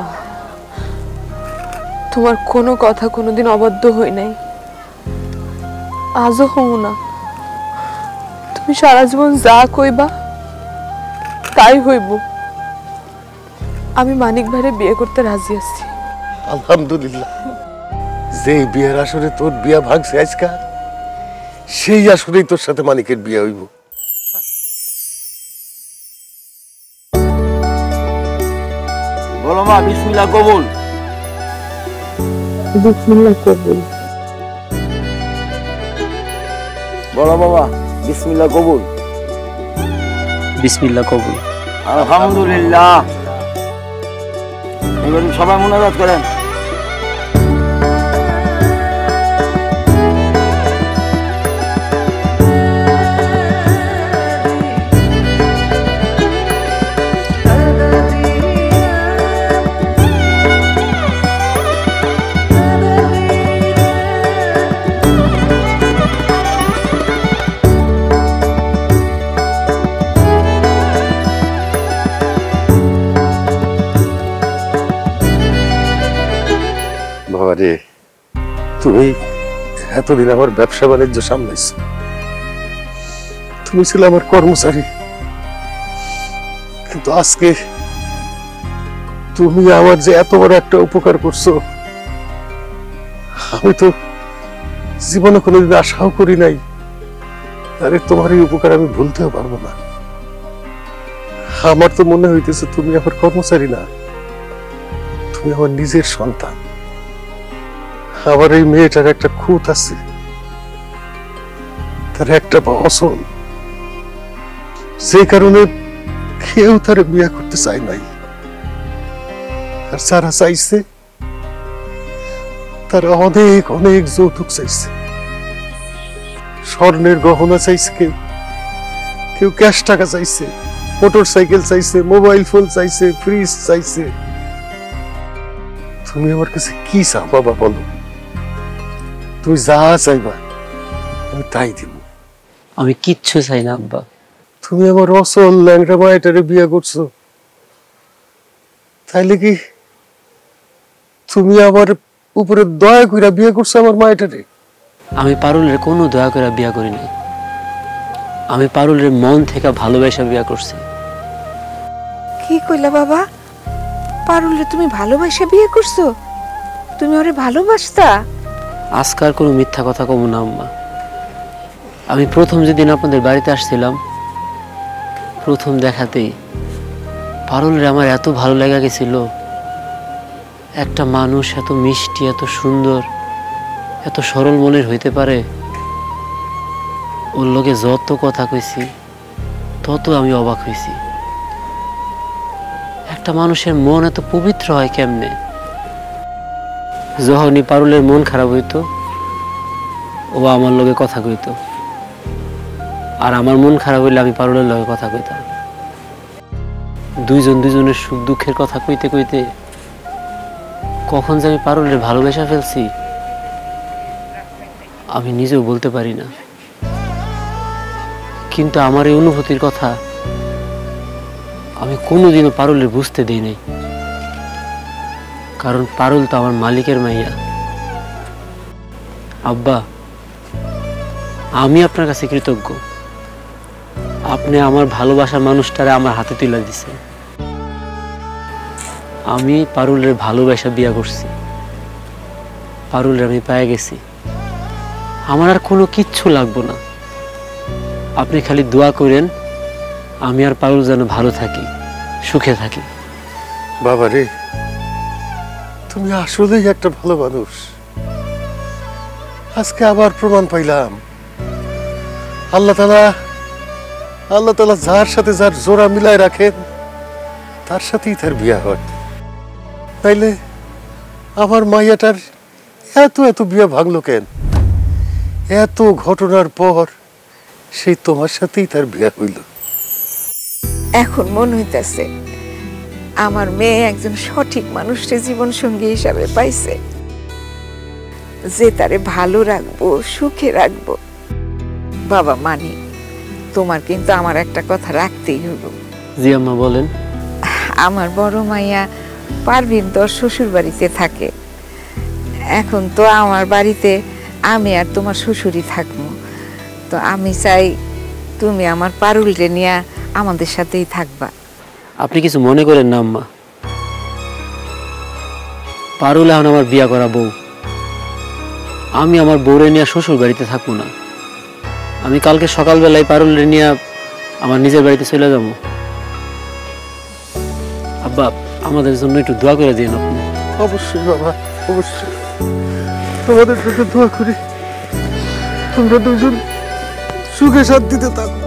তোমার কোনো কথা কোনোদিন অবাধ্য হই নাই, আজও হও না। তুমি সারা জীবন যা কইবা তাই হইব। আমি মানিক ভাইরে বিয়ে করতে রাজি আছি। আলহামদুলিল্লাহ, যে বিয়ের আসরে তোর বিয়া ভাগছে আজকা, সেই আসরেই তোর সাথে মানিকের বিয়ে হইব। বলো মা, বিসমিল্লাহ কবুল। বিসমিল্লাহ কবুল। বলো বাবা, বিসমিল্লাহ কবুল। বিসমিল্লাহ কবুল। আলহামদুলিল্লাহ। এবার সবাই মুনাজাত করেন। বাবা রে, তুমি এতদিন আমার ব্যবসা বাণিজ্য সামলাইছ, তুমি ছিলে আমার কর্মচারী, কিন্তু আজকে তুমি আমার যে এত বড় একটা উপকার করছো, আমি তো জীবনে কোনোদিন আশাও করি নাই। আরে তোমার এই উপকার আমি ভুলতেও পারবো না। আমার তো মনে হইতেছে তুমি আমার কর্মচারী না, তুমি আমার নিজের সন্তান। আমার এই মেয়েটার একটা খুঁত আছে, তার একটা অসল, সেই কারণে কেউ তার বিয়ে করতে চায় নাই। আর যারা চাইছে তারা অনেক অনেক যৌতুক চাইছে, স্বর্ণের গহনা চাইছে, কেউ কেউ ক্যাশ টাকা চাইছে, মোটর সাইকেল চাইছে, মোবাইল ফোন চাইছে, ফ্রিজ চাইছে। তুমি আমার কাছে কি চাও বাবা, বলো। তুমি যা চাইবা আমি তাই দিব। আমি কিচ্ছু চাই না আব্বা। তুমি আমার অসল ল্যাংড়া মায়েটারে বিয়ে করছো, তাইলে কি তুমি আমার উপরে দয়া কইরা বিয়ে করছো আমার মায়েটারে? আমি পারুলের কোনো দয়া করে বিয়া করি নাই। আমি পারুলের মন থেকে ভালোবাসা বিয়া করছি। কি কইলা বাবা? পারুলে তুমি ভালোবাসা বিয়ে করছো? তুমি ওরে ভালোবাসতা? আজকার কোনো মিথ্যা কথা কম না আম্মা। আমি প্রথম যেদিন আপনাদের বাড়িতে আসছিলাম, প্রথম দেখাতেই পারুলের আমার এত ভালো লাগা গেছিল। একটা মানুষ এত মিষ্টি, এত সুন্দর, এত সরল মনের হইতে পারে। ওর লোকে যত কথা কইছি তত আমি অবাক হয়েছি। একটা মানুষের মন এত পবিত্র হয় কেমনে? যখনই পারুলের মন খারাপ হইতো, ও আমার লগে কথা কইতো, আর আমার মন খারাপ হইলে আমি পারুলের লগে কথা কইতাম। দুইজন দুইজনের সুখ দুঃখের কথা কইতে কইতে কখন যে আমি পারুলের ভালোবাসা ফেলছি আমি নিজেও বলতে পারি না। কিন্তু আমার এই অনুভূতির কথা আমি কোনোদিনও পারুলের বুঝতে দিই নাই, কারণ পারুল তো আমার মালিকের মাইয়া। আব্বা, আমি আপনার কাছে কৃতজ্ঞ। আপনি আমার ভালোবাসার মানুষটারে আমার হাতে তুলে দিছেন। আমি পারুলের ভালোবাসা বিয়া করছি, পারুলের আমি পেয়ে গেছি। আমার আর কোনো কিচ্ছু লাগবো না। আপনি খালি দোয়া করেন আমি আর পারুল যেন ভালো থাকি, সুখে থাকি। বাবা রে, তুমি আসলেই একটা ভালো মানুষ। আজকে আবার প্রমাণ পাইলাম আল্লাহ তাআলা যার সাথে যার জোড়া মিলায় রাখেন তার সাথেই তার বিয়া হয়। তাইলে আমার মাইয়াটার এত এত বিয়া ভাঙলো কেন? এত ঘটনার পর সেই তোমার সাথেই তার বিয়া হইল। এখন মনে হইতেছে আমার মেয়ে একজন সঠিক মানুষকে জীবন সঙ্গী হিসাবে পাইছে, যে তারে ভালো রাখবো, সুখে রাখবো। বাবা মানি, তোমার কিন্তু আমার একটা কথা রাখতেই হইব। জি আম্মা, বলেন। আমার বড় মাইয়া পারভিন তোর শ্বশুর বাড়িতে থাকে। এখন তো আমার বাড়িতে আমি আর তোমার শ্বশুরই থাকবো। তো আমি চাই তুমি আমার পারুলরে নিয়ে আমাদের সাথেই থাকবা। আপনি কিছু মনে করেন না আম্মা, পারুল এখন আমার বিয়া করা বউ। আমি আমার বউরে নিয়ে শ্বশুর বাড়িতে থাকবো না। আমি কালকে সকালবেলায় পারুলরে নিয়ে আমার নিজের বাড়িতে চলে যাবো। আব্বা, আমাদের জন্য একটু দোয়া করে দিন আপনি। অবশ্যই বাবা, অবশ্যই তোমাদের জন্য দোয়া করি, তোমরা দুজন সুখে শান্তিতে থাকো।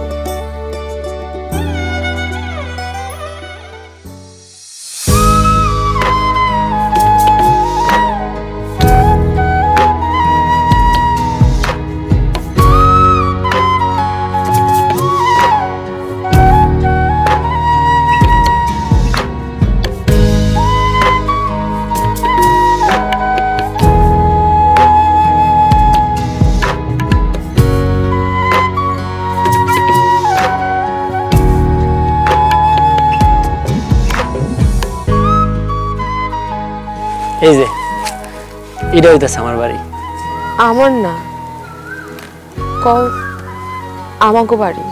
এই যে এটা হইতেছে আমার বাড়ি। আমার না, কও আমাগো বাড়ি।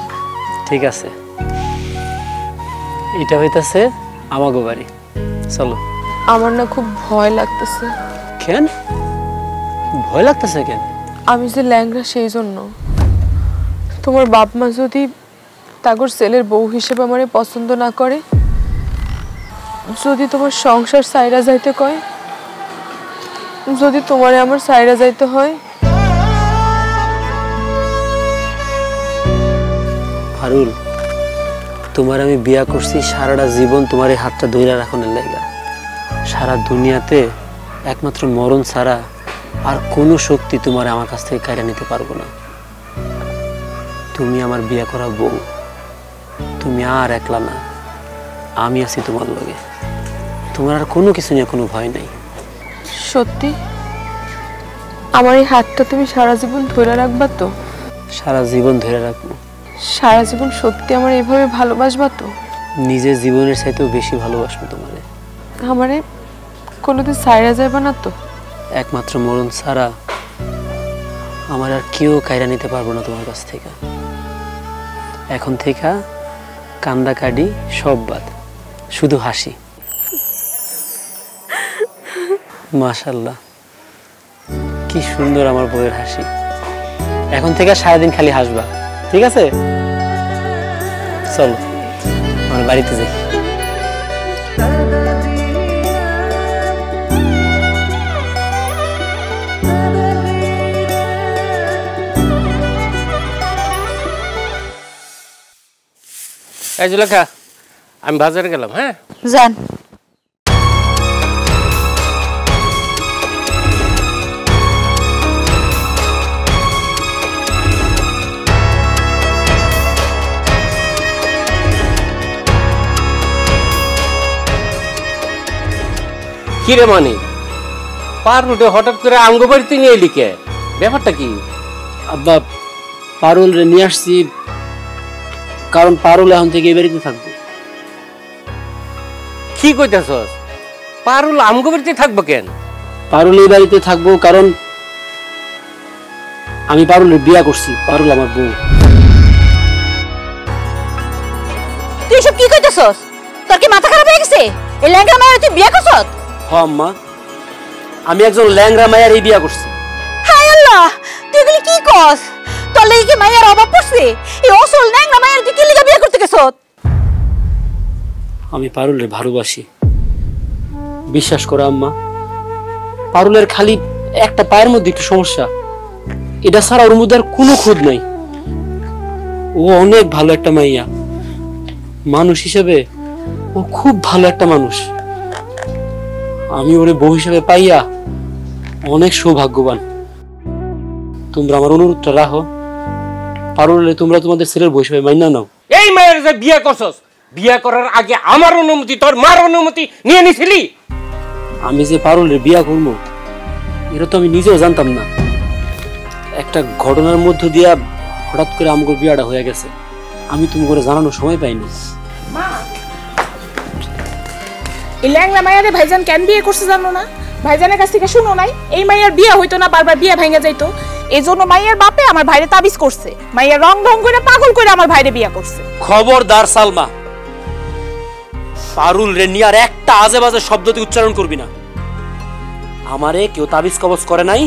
ঠিক আছে, এটা হইতেছে আমাগো বাড়ি, চলো। আমার না খুব ভয় লাগতেছে। কেন ভয় লাগতেছে কেন? আমি যে ল্যাংড়া সেই জন্য। তোমার বাপ মা যদি তাগর ছেলের বউ হিসেবে আমারে পছন্দ না করে, যদি তোমার সংসার সাইরা যাইতে কয়, যদি তোমারে আমার সাইরা যাইতে হয়। ফারুল, তোমার আমি বিয়া করছি সারাটা জীবন তোমার এই হাতটা ধরে রাখনের লাগা। সারা দুনিয়াতে একমাত্র মরণ ছাড়া আর কোনো শক্তি তোমার আমার কাছ থেকে কাইরা নিতে পারবো না। তুমি আমার বিয়া করা বউ, তুমি আর একলা না, আমি আছি তোমার লগে। তোমার আর কোনো কিছু নিয়ে কোনো ভয় নাই। সত্যি আমার এই হাতটা তুমি সারা জীবন ধরে রাখবা তো? সারা জীবন ধরে রাখবো। সারা জীবন সত্যি আমার এভাবে ভালোবাসবা তো? নিজের জীবনের চাইতেও বেশি ভালোবাসবো তোমারে। আমারে কোনোদিন সাইরা যাবে না তো? একমাত্র মরণ ছাড়া আমার আর কেউ কাইরা নিতে পারবো না তোমার কাছ থেকে। এখন থেকে কান্দা কাটি সব বাদ, শুধু হাসি। মাশাআল্লাহ, কি সুন্দর আমার বউয়ের হাসি। এখন থেকে সারাদিন খালি হাসবা, ঠিক আছে? চলো আমার বাড়িতে যাই। এই জুলেখা, আমি বাজারে গেলাম। হ্যাঁ যান। কি রে মানে, পারুলটা হঠাৎ করে আমগো বাড়িতে নিয়ে এলি কে? ব্যাপারটা কি? আব্বা, পারুল রে নিয়ে আসছি কারণ পারুল এখন থেকে এই বাড়িতে থাকবে। কি কইতাছস? পারুল আমগো বাড়িতে থাকবো কেন? পারুল এই বাড়িতে থাকবো কারণ আমি পারুলের বিয়া করছি। পারুল আমার বউ। তুই সব কি কইতাছস? তোর কি মাথা খারাপ হয়ে গেছে? এই ল্যাংড়া মায়ের তুই বিয়া করছস? হ আম্মা, আমি একজন ল্যাংড়া মায়ের এই বিয়া করছি। হায় আল্লাহ, তুই এগুলি কি কস? তোর লাগি কি মায়ের অভাব পড়ছে? এই অসল ল্যাংড়া মায়ের তুই কি লাগা বিয়া করতে গেছস? আমি পারুলের ভালোবাসি, বিশ্বাস করো আম্মা। পারুলের খালি একটা পায়ের মধ্যে একটু সমস্যা, এটা ছাড়া ওর মধ্যে আর কোনো খুঁত নাই। ও অনেক ভালো একটা মাইয়া, মানুষ হিসেবে ও খুব ভালো একটা মানুষ। আমি ওরে বউ হিসেবে পাইয়া অনেক সৌভাগ্যবান। তোমরা আমার অনুরোধটা রাখো, পারুলে তোমরা তোমাদের ছেলের বউ হিসেবে মাইনা নাও। এই মায়ের যে বিয়া করছস, বিয়া করার আগে আমার অনুমতি, তোর মার অনুমতি নিয়ে নিছিলি? আমি যে পারুলের বিয়া করবো এটা তো আমি নিজেও জানতাম না। একটা ঘটনার মধ্য দিয়া হঠাৎ করে আমার বিয়াটা হয়ে গেছে, আমি তুমি করে জানানোর সময় পাইনি। মা, এই ল্যাংড়া মায়ের ভাইজান কেন বিয়ে করছে জানো না? ভাইজানের কাছ থেকে শুনো নাই এই মায়ের বিয়ে হইতো না, বারবার বিয়ে ভেঙে যাইতো। এই জন্য মাইয়ার বাপে আমার ভাইরে তাবিজ করছে, মাইয়া রং ঢং করে পাগল করে আমার ভাইরে বিয়া করছে। খবরদার সালমা, পারুল রে নিয়ে আর একটা আজে বাজে শব্দ তুই উচ্চারণ করবি না। আমারে কেউ তাবিজ কবজ করে নাই,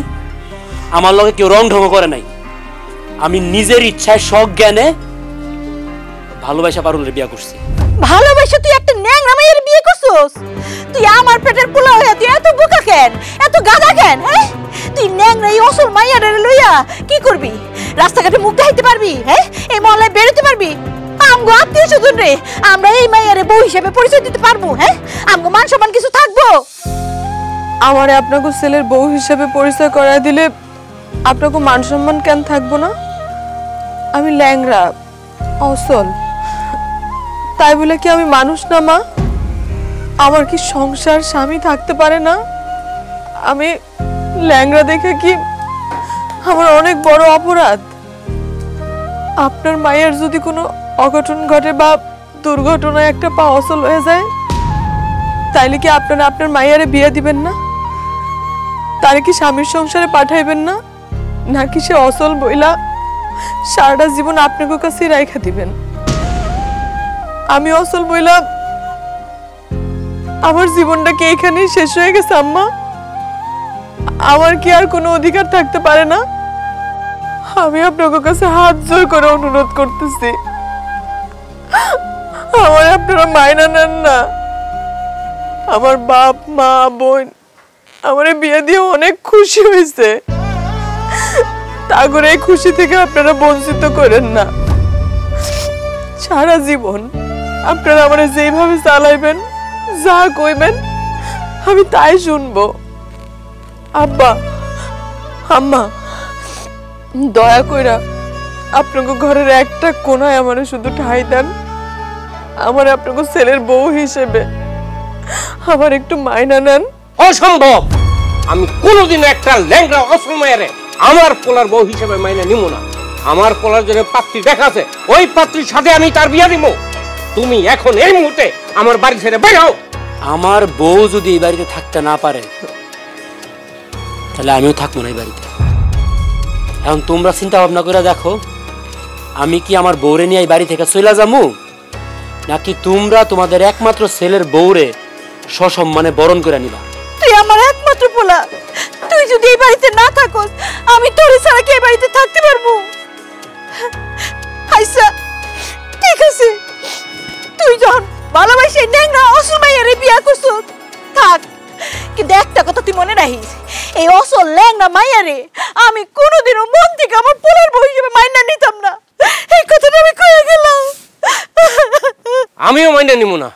আমার লগে কেউ রং ঢং করে নাই। আমি নিজের ইচ্ছায় সজ্ঞানে ভালোবাসা পারুল রে বিয়া করছি। ভালোবাসা তুই একটা ন্যাংরা মাইয়ের বিয়ে করছস? তুই আমার পেটের পোলা হইয়া তুই এত বোকা কেন, এত গাধা কেন? হ্যাঁ, তুই ন্যাংরা এই অসল মাইয়ারে লইয়া কি করবি? রাস্তাঘাটে মুখ দেখাইতে পারবি? হ্যাঁ, এই মহল্লায় বেরোতে পারবি? আমগো আত্মীয় স্বজন রে আমরা এই মাইয়ারে বউ হিসেবে পরিচয় দিতে পারবো? হ্যাঁ, আমগো মান সম্মান কিছু থাকবো? আমারে আপনাকে ছেলের বউ হিসেবে পরিচয় করায় দিলে আপনাকে মান সম্মান কেন থাকবো না? আমি ল্যাংরা অসল, তাই বলে কি আমি মানুষ না মা? আমার কি সংসার স্বামী থাকতে পারে না? আমি ল্যাংরা দেখে কি আমার অনেক বড় অপরাধ? আপনার মায়ের যদি কোনো অঘটন ঘটে বা দুর্ঘটনায় একটা পা অচল হয়ে যায়, তাইলে কি আপনারা আপনার মায়েরে বিয়ে দিবেন না? তারে কি স্বামীর সংসারে পাঠাইবেন না? নাকি সে অচল বইলা সারাটা জীবন আপনার কাছে রাইখা দিবেন? আমি অচল বইলা আমার জীবনটা কি এখানেই শেষ হয়ে গেছে আম্মা? আমার কি আর কোনো অধিকার থাকতে পারে না? আমি আপনার কাছে হাত জোর করে অনুরোধ করতেছি, আমার আপনারা মাইনা নেন না। আমার বাপ মা বোন আমার বিয়ে দিয়ে অনেক খুশি হয়েছে, তা করে এই খুশি থেকে আপনারা বঞ্চিত করেন না। সারা জীবন আপনারা আমার যেভাবে চালাইবেন, যা কইবেন আমি তাই শুনবো। আব্বা আম্মা, দয়া কইরা আপনাকে ঘরের একটা কোনায় আমারে শুধু ঠাঁই দেন। আমার আপনাকে ছেলের বউ হিসেবে আমার একটু মাইনা নেন। অসম্ভব! আমি কোনোদিন একটা ল্যাংড়া অসল মায়েরে আমার পোলার বউ হিসেবে মাইনা নিব না। আমার পোলার জন্য পাত্রী দেখাছে, ওই পাত্রীর সাথে আমি তার বিয়া দিব। তুমি এখন এই মুহূর্তে আমার বাড়ি ছেড়ে বের হও। আমার বউ যদি এই বাড়িতে থাকতে না পারে, তাহলে আমিও থাকবো না এই বাড়িতে। এখন তোমরা চিন্তা ভাবনা করে দেখো, আমি কি আমার বউরে নিয়ে এই বাড়ি থেকে চলে যাবো, নাকি তোমরা তোমাদের একমাত্র ছেলের বউরে সসম্মানে বরণ করে নিবা? তুই আমার একমাত্র পোলা, তুই যদি এই বাড়িতে না থাকস আমি তোর ছাড়া কি এই বাড়িতে থাকতে পারবো? আচ্ছা ঠিক আছে, তুই যখন ভালোবাসে ন্যাংরা অসল মাইয়ারে বিয়া করছিস থাক, কিন্তু একটা কথা তুই মনে রাখিস, এই অসল ল্যাংরা মাইয়ারে আমি কোনোদিনও মন থেকে আমার পোলার বউ হিসেবে মাইনা নিতাম না। এই কথাটা আমি কয়ে গেলাম। আমিও মাইনা নিব না।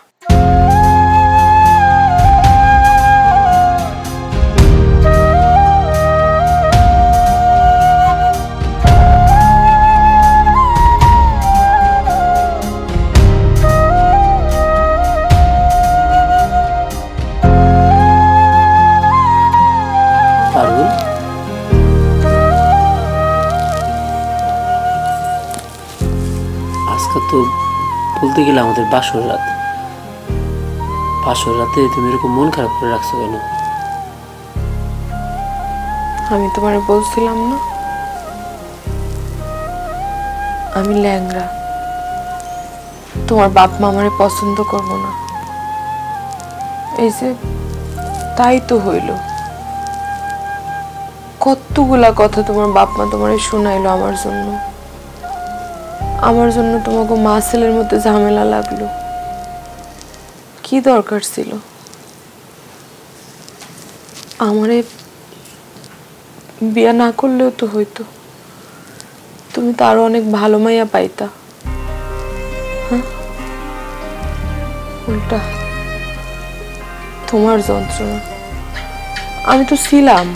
আজকে তো বলতে গেলে আমাদের বাসর রাত। বাসর রাতে তুমি এরকম মন খারাপ করে রাখছো কেন? আমি তোমারে বলছিলাম না আমি ল্যাংড়া, তোমার বাপ মা আমারে পছন্দ করবো না। এই যে তাই তো হইল। কতগুলা কথা তোমার বাপ মা তোমারে শোনাইলো আমার জন্য। তোমাকে মা ছেলের মধ্যে ঝামেলা লাগলো, কি দরকার ছিল? আমারে বিয়ে না করলেও তো হইতো, তুমি তো আরো অনেক ভালো মাইয়া পাইতা। হ্যাঁ, উল্টা তোমার যন্ত্রণা। আমি তো ছিলাম,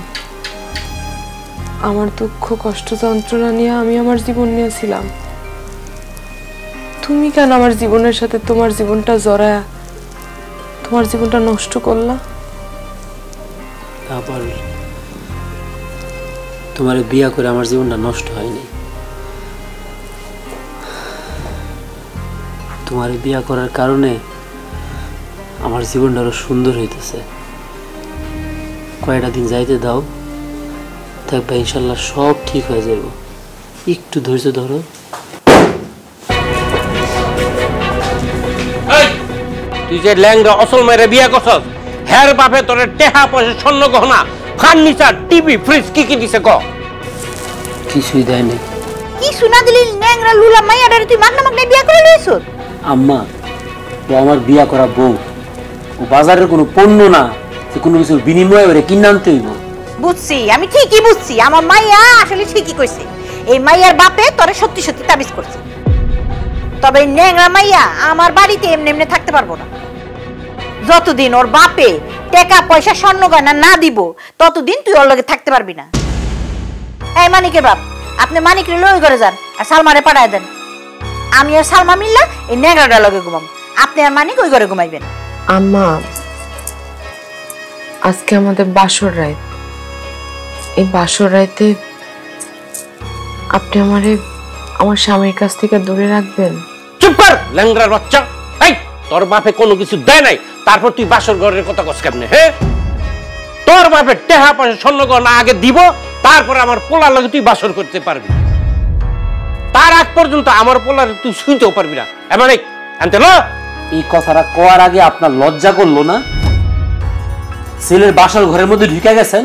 আমার দুঃখ কষ্ট যন্ত্রণা নিয়ে আমি আমার জীবন নিয়েছিলাম। তুমি কেন আমার জীবনের সাথে তোমার জীবনটা জড়ায়া তোমার জীবনটা নষ্ট করলা? আবার তোমার বিয়া করে আমার জীবনটা নষ্ট হয়নি। তোমার বিয়া করার কারণে আমার জীবনটা আরো সুন্দর হইতেছে। কয়টা দিন যাইতে দাও, থাকবে, ইনশাল্লাহ সব ঠিক হয়ে যাব, একটু ধৈর্য ধরো। তুই যে ল্যাংরা অসল মেরে বিয়া করছস, হ্যার বাপে তোর টেহা পয়সা স্বর্ণ গহনা ফার্নিচার টিভি ফ্রিজ কি কি দিছে ক? কিছুই দেয় নাই। কি শোনা দিলি ন্যাংরা লুলা মাইয়াডারে তুই মাগনা মাগনা বিয়া করে লইছ? আম্মা, ও আমার বিয়া করা বউ, ও বাজারের কোনো পণ্য না যে কোনো কিছুর বিনিময়ে ওরে কিনে আনতে হইব। বুঝছি, আমি ঠিকই বুঝছি, আমার মাইয়া আসলে ঠিকই কইছে। এই মাইয়ার বাপে তোরে সত্যি সত্যি তাবিজ করছে। তবে এই ন্যাংরা মাইয়া আমার বাড়িতে এমনি এমনি থাকতে পারবো না। যতদিন ওর বাপে টাকা পয়সা স্বর্ণ গয়না না দিব ততদিন তুই ওর লগে থাকতে পারবি না। এই মানিকের বাপ, আপনি মানিকের লই করে যান আর সালমারে পাঠায় দেন। আমি আর সালমা মিল্লা এই ন্যাংরাটার লগে ঘুমাম, আপনি আর মানিক ওই ঘরে ঘুমাইবেন। আম্মা, আজকে আমাদের বাসর রাত। এই বাসর রাতে আপনি আমারে আমার স্বামীর কাছ থেকে দূরে রাখবেন? চুপ কর ল্যাংরার বাচ্চা। এই তোর বাপে কোনো কিছু দেয় নাই, তারপর তুই বাসর ঘরের কথা কস কেমনে? হ্যাঁ, তোর বাপে টেহা পয়সা স্বর্ণ গহনা আগে দিব, তারপর আমার পোলার লগে তুই বাসর করতে পারবি। তার আগ পর্যন্ত আমার পোলার তুই শুনতেও পারবি না। এবার আনতে লো। এই কথাটা কোয়ার আগে আপনার লজ্জা করলো না? ছেলের বাসর ঘরের মধ্যে ঢুকে গেছেন,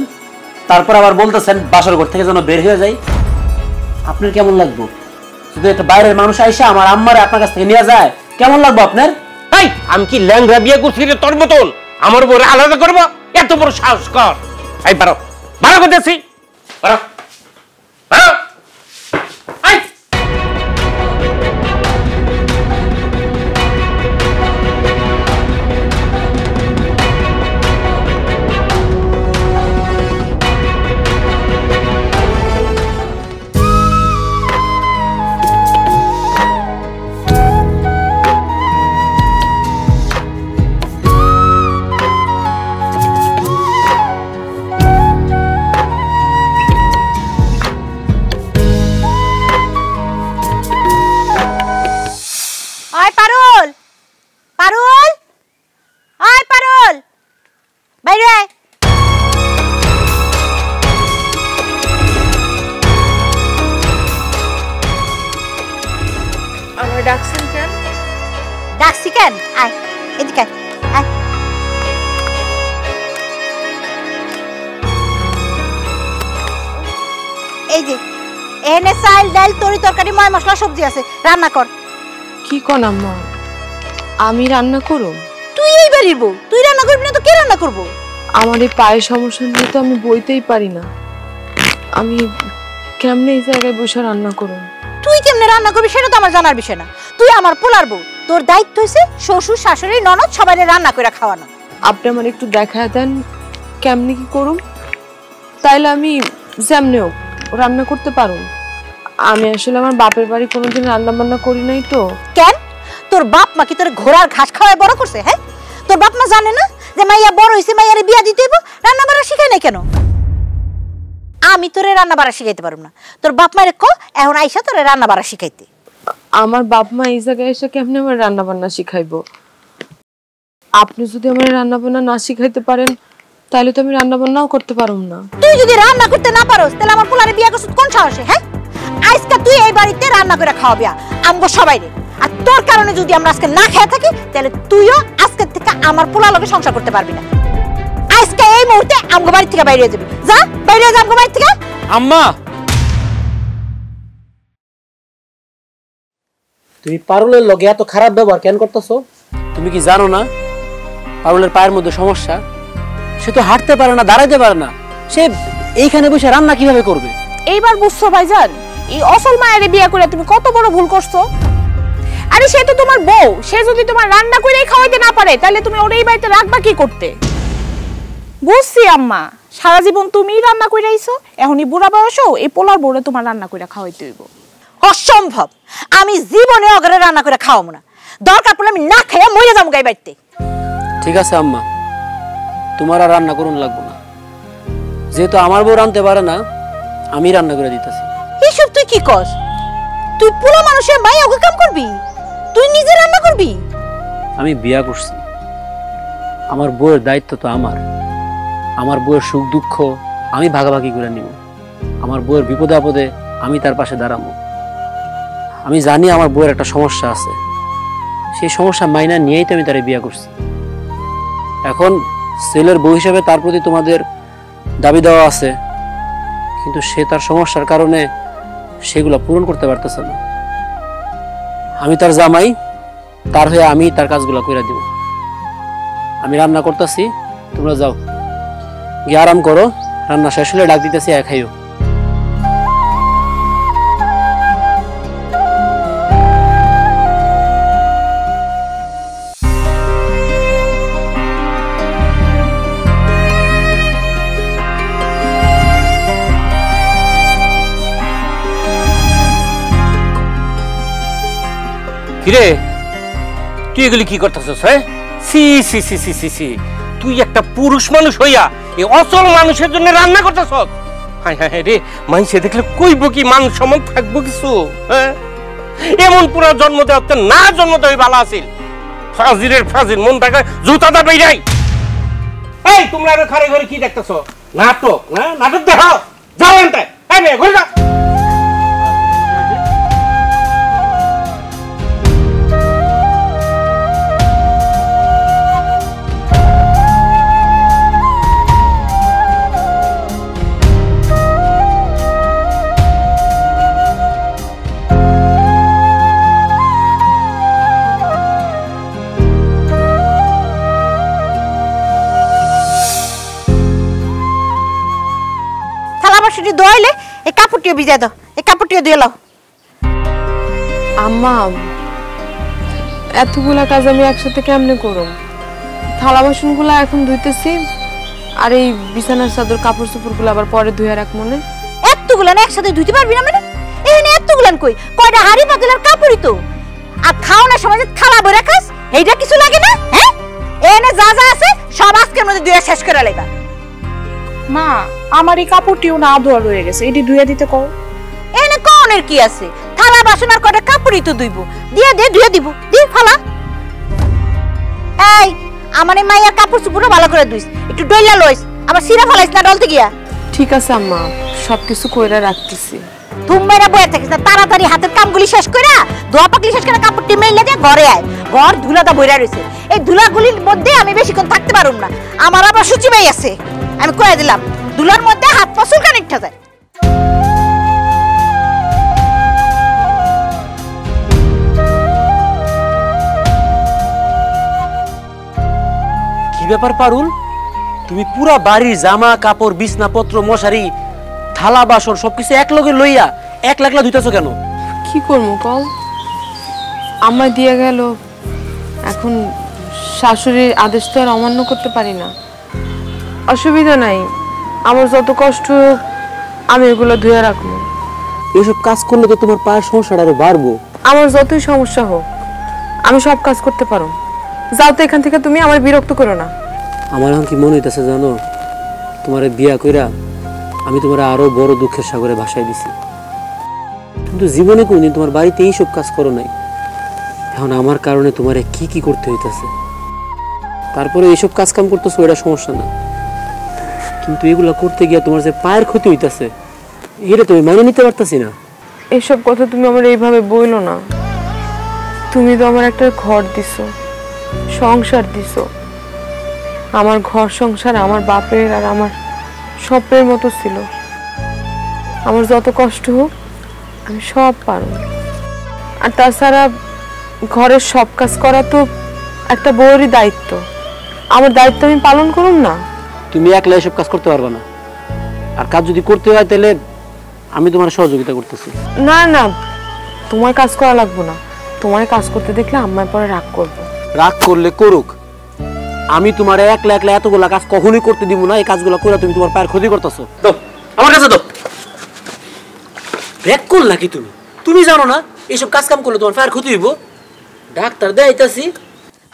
তারপর আবার বলতেছেন বাসর ঘর থেকে যেন বের হয়ে যায়। আপনার কেমন লাগবে? শুধু একটা বাইরের মানুষ আইসা আমার আম্মারে আপনার কাছ থেকে নিয়ে যায়, কেমন লাগবে আপনার? এই আমি কি ল্যাংরা বিয়ে করছি রে তোর মতন? আমার বউরে আলাদা করবো? এত বড় সাহস কর! এই বারো বারো করতেছি, বারো বারো। ডাকছেন কেন? ডাকছি কেন? আয় এদিকে আয়। এই যে এনে চাল ডাল তরি তরকারি ময় মশলা সবজি আছে, রান্না কর। কি কোন আম্মা, আমি রান্না করব? তুই এই বাড়ির বউ, তুই রান্না করবি না তো কে রান্না করবো? আমার এই পায়ের সমস্যা নিয়ে তো আমি বইতেই পারি না। আমি কেমনে এই জায়গায় বসে রান্না করব? তুই কেমনে রান্না করবি সেটা তো আমার জানার বিষয় না। তুই আমার পোলার বউ, তোর দায়িত্ব হইছে শ্বশুর শাশুড়ি ননদ সবাইরে রান্না করে খাওয়ানো। আপনি আমার একটু দেখায় দেন কেমনে কি করুম, তাইলে আমি যেমনেও রান্না করতে পারুম। আমি আসলে আমার বাপের বাড়ি কোনোদিন রান্না বান্না করি নাই তো। কেন? তোর বাপ মা কি তোর ঘোড়ার ঘাস খাওয়ায় বড় করছে? হ্যাঁ, তোর বাপ মা জানে না যে মাইয়া বড় হইছে, মাইয়ারে বিয়া দিতে হইব? রান্না বাড়া শিখায় না কেন? আমি তোরে রান্না বাড়া শিখাইতে পারব না। তোর বাপ মায়ের কো এখন আইসা তোরে রান্না বাড়া শিখাইতে। আমার বাপ মা এই জায়গায় এসে কেমনে আমার রান্না বান্না শিখাইবো? আপনি যদি আমার রান্না বান্না না শিখাইতে পারেন তাহলে তো আমি রান্না বান্নাও করতে পারুম না। তুই যদি রান্না করতে না পারোস তাহলে আমার পোলারে বিয়া করছিস কোন সাহসে? হ্যাঁ, আজকে তুই এই বাড়িতে রান্না করে খাওয়াবি আমগো সবাইরে। আর তোর কারণে যদি আমরা আজকে না খেয়ে থাকি তাহলে তুইও আজকে থেকে আমার পোলার লগে সংসার করতে পারবি না। আজকে এই মুহূর্তে আমগো বাড়ি থেকে বাইরে যাবি। যা বাইরে যা আমগো বাড়ি থেকে। আম্মা, তুমি পারুলের লগে এত খারাপ ব্যবহার কেন করতেছো? তুমি কি জানো না পারুলের পায়ের মধ্যে সমস্যা? সে তো হাঁটতে পারে না, দাঁড়াইতে পারে না, সে এইখানে বসে রান্না কিভাবে করবে? এইবার বুঝছো ভাইজান, এই অসল মায়ের বিয়া করে তুমি কত বড় ভুল করছো। আরে সে তো তোমার বউ, সে যদি তোমার রান্না করে খাওয়াইতে না পারে তাহলে তুমি ওর এই বাড়িতে রাখবা কি করতে? বুঝছি আম্মা, সারা জীবন তুমিই রান্না করে আইছো, এখনই বুড়া বয়সেও এই পোলার বউরে তোমার রান্না করে খাওয়াইতে হইব। অসম্ভব, আমি জীবনে অগরে রান্না করে খাওয়াবো না। দরকার পড়লে আমি না খেয়ে মরে যাবো গাই বাড়িতে। ঠিক আছে আম্মা, তোমার আর রান্না করুন লাগবো না। যেহেতু আমার বউ রাঁধতে পারে না, আমি রান্না করে দিতেছি। এইসব তুই কি কস? তুই পুরো মানুষের মায়ে ওকে কাম করবি? তুই নিজে রান্না করবি? আমি বিয়া করছি, আমার বউয়ের দায়িত্ব তো আমার। আমার বউয়ের সুখ দুঃখ আমি ভাগাভাগি করে নিব। আমার বউয়ের বিপদে আপদে আমি তার পাশে দাঁড়াবো। আমি জানি আমার বউয়ের একটা সমস্যা আছে, সেই সমস্যা মাইনা নিয়েই তো আমি তারে বিয়ে করছি। এখন ছেলের বউ হিসেবে তার প্রতি তোমাদের দাবি দেওয়া আছে, কিন্তু সে তার সমস্যার কারণে সেগুলো পূরণ করতে পারতেছে না। আমি তার জামাই, তার হয়ে আমি তার কাজগুলো করে দিব। আমি রান্না করতেছি, তোমরা যাও গিয়ে আরাম করো, রান্না শেষ হলে ডাক দিতেছি, খাইও। কিরে তুই এগুলি কি করতেছস? হ্যাঁ, সি সি সি সি সি সি, তুই একটা পুরুষ মানুষ হইয়া এই অচল মানুষের জন্য রান্না করতেছস? হায় হায় রে, মাইসে দেখলে কইব কি, মান সম্মান থাকবো কিছু? হ্যাঁ, এমন পুরা জন্ম দেওয়া না, জন্ম দেওয়াই ভালো আছিল। ফাজিরের ফাজির, মন থাকে জুতাটা বেরাই। এই তোমরা আরো খারে ঘরে কি দেখতেছো? নাটক না, নাটক দেখাও, যাও এনতে। এই মেয়ে ঘরে যা। বাসনটি ধোয়াইলে এই কাপড়টিও ভিজাই দাও, এই কাপড়টিও ধুয়ে লাও। আম্মা, এতগুলা কাজ আমি একসাথে কেমনে করব? থালা বাসনগুলা এখন ধুইতেছি, আর এই বিছানার চাদর কাপড় চোপড়গুলো আবার পরে ধুয়ে রাখ। মনে এতগুলা না একসাথে ধুইতে পারবি না? মানে এখানে এতগুলান কই, কয়টা হাড়ি পাতিলার কাপড়ই তো। আর খাওয়ানোর সময় যে থালা বইরা খাস, এইটা কিছু লাগে না? হ্যাঁ, এনে যা যা আছে সব আজকের মধ্যে ধুয়ে শেষ করে লাইবা। মা, আমার এই কাপড়টিও না ধোয়া রয়ে গেছে, এটি ধুয়ে দিতে কও। এনে কোনের কি আছে? থালা বাসন আর কয়টা কাপড়ই তো ধুইব, দিয়ে দে, ধুয়ে দিব, দি ফালা। এই আমার এই মাইয়ার কাপড় চুপড়ও ভালো করে ধুইস, একটু ডইলা লইস, আবার সিরা ফালাইস না ডলতে গিয়া। ঠিক আছে আম্মা, সবকিছু কইরা রাখতেছি। তুমি বয়ে থাকিস না, তাড়াতাড়ি হাতের কামগুলি শেষ কইরা, ধোয়া পাকলি শেষ করে কাপড়টি মেইলে দিয়ে ঘরে আয়। ঘর ধুলাটা বইরা রইছে, এই ধুলাগুলির মধ্যে আমি বেশিক্ষণ থাকতে পারুম না। আমার আবার সূচি ভাই আছে, আমি কয়ে দিলাম, ধুলার মধ্যে হাত পা চুলকানি উঠা যায়। কি ব্যাপার পারুল, তুমি পুরা বাড়ির জামা কাপড় বিছনাপত্র মশারি থালা বাসন সবকিছু এক লগে লইয়া একলা একলা ধুইতেছো কেন? কি করবো কল, আমায় দিয়ে গেল, এখন শাশুড়ির আদেশ তো আর অমান্য করতে পারি না। অসুবিধা নাই, আমার যত কষ্ট আমি এগুলো ধুয়ে রাখবো। এইসব কাজ করলে তো তোমার পায়ের সমস্যাটা আরো বাড়বো। আমার যতই সমস্যা হোক আমি সব কাজ করতে পারো। যাও তো এখান থেকে, তুমি আমার বিরক্ত করো না। আমার এখন কি মনে হইতেছে জানো, তোমার বিয়া কইরা আমি তোমার আরো বড় দুঃখের সাগরে ভাসাই দিছি, কিন্তু জীবনে কোনদিন তোমার বাড়িতে এইসব কাজ করো নাই। এখন আমার কারণে তোমার কি কি করতে হইতেছে, তারপরে এইসব কাজ কাম করতেছো, এটা সমস্যা না, কিন্তু এগুলা করতে গিয়া তোমার যে পায়ের ক্ষতি হইতেছে এটা তুমি মেনে নিতে পারতাছি না। এসব কথা তুমি আমার এইভাবে বইলো না। তুমি তো আমার একটা ঘর দিছো, সংসার দিছো। আমার ঘর সংসার আমার বাপের আর আমার স্বপ্নের মতো ছিল। আমার যত কষ্ট হোক আমি সব পারবো। আর তাছাড়া ঘরের সব কাজ করা তো একটা বউয়েরই দায়িত্ব। আমার দায়িত্ব আমি পালন করুম না? তুমি একলা এসব কাজ করতে পারবে না, আর কাজ যদি করতে হয় তাহলে আমি তোমার সহযোগিতা করতেছি। না না, তোমার কাজ করা লাগবে না। তোমার কাজ করতে দেখলে আম্মার পরে রাগ করবো। রাগ করলে করুক, আমি তোমার একলা একলা এতগুলা কাজ কখনোই করতে দিব না। এই কাজগুলো করে তুমি তোমার পায়ের ক্ষতি করতেছো। দাও আমার কাছে দাও। ব্রেক করল নাকি তুমি? তুমি জানো না এইসব কাজ কাম করলে তোমার পায়ের ক্ষতি হইব? ডাক্তার দেখাইতাছি।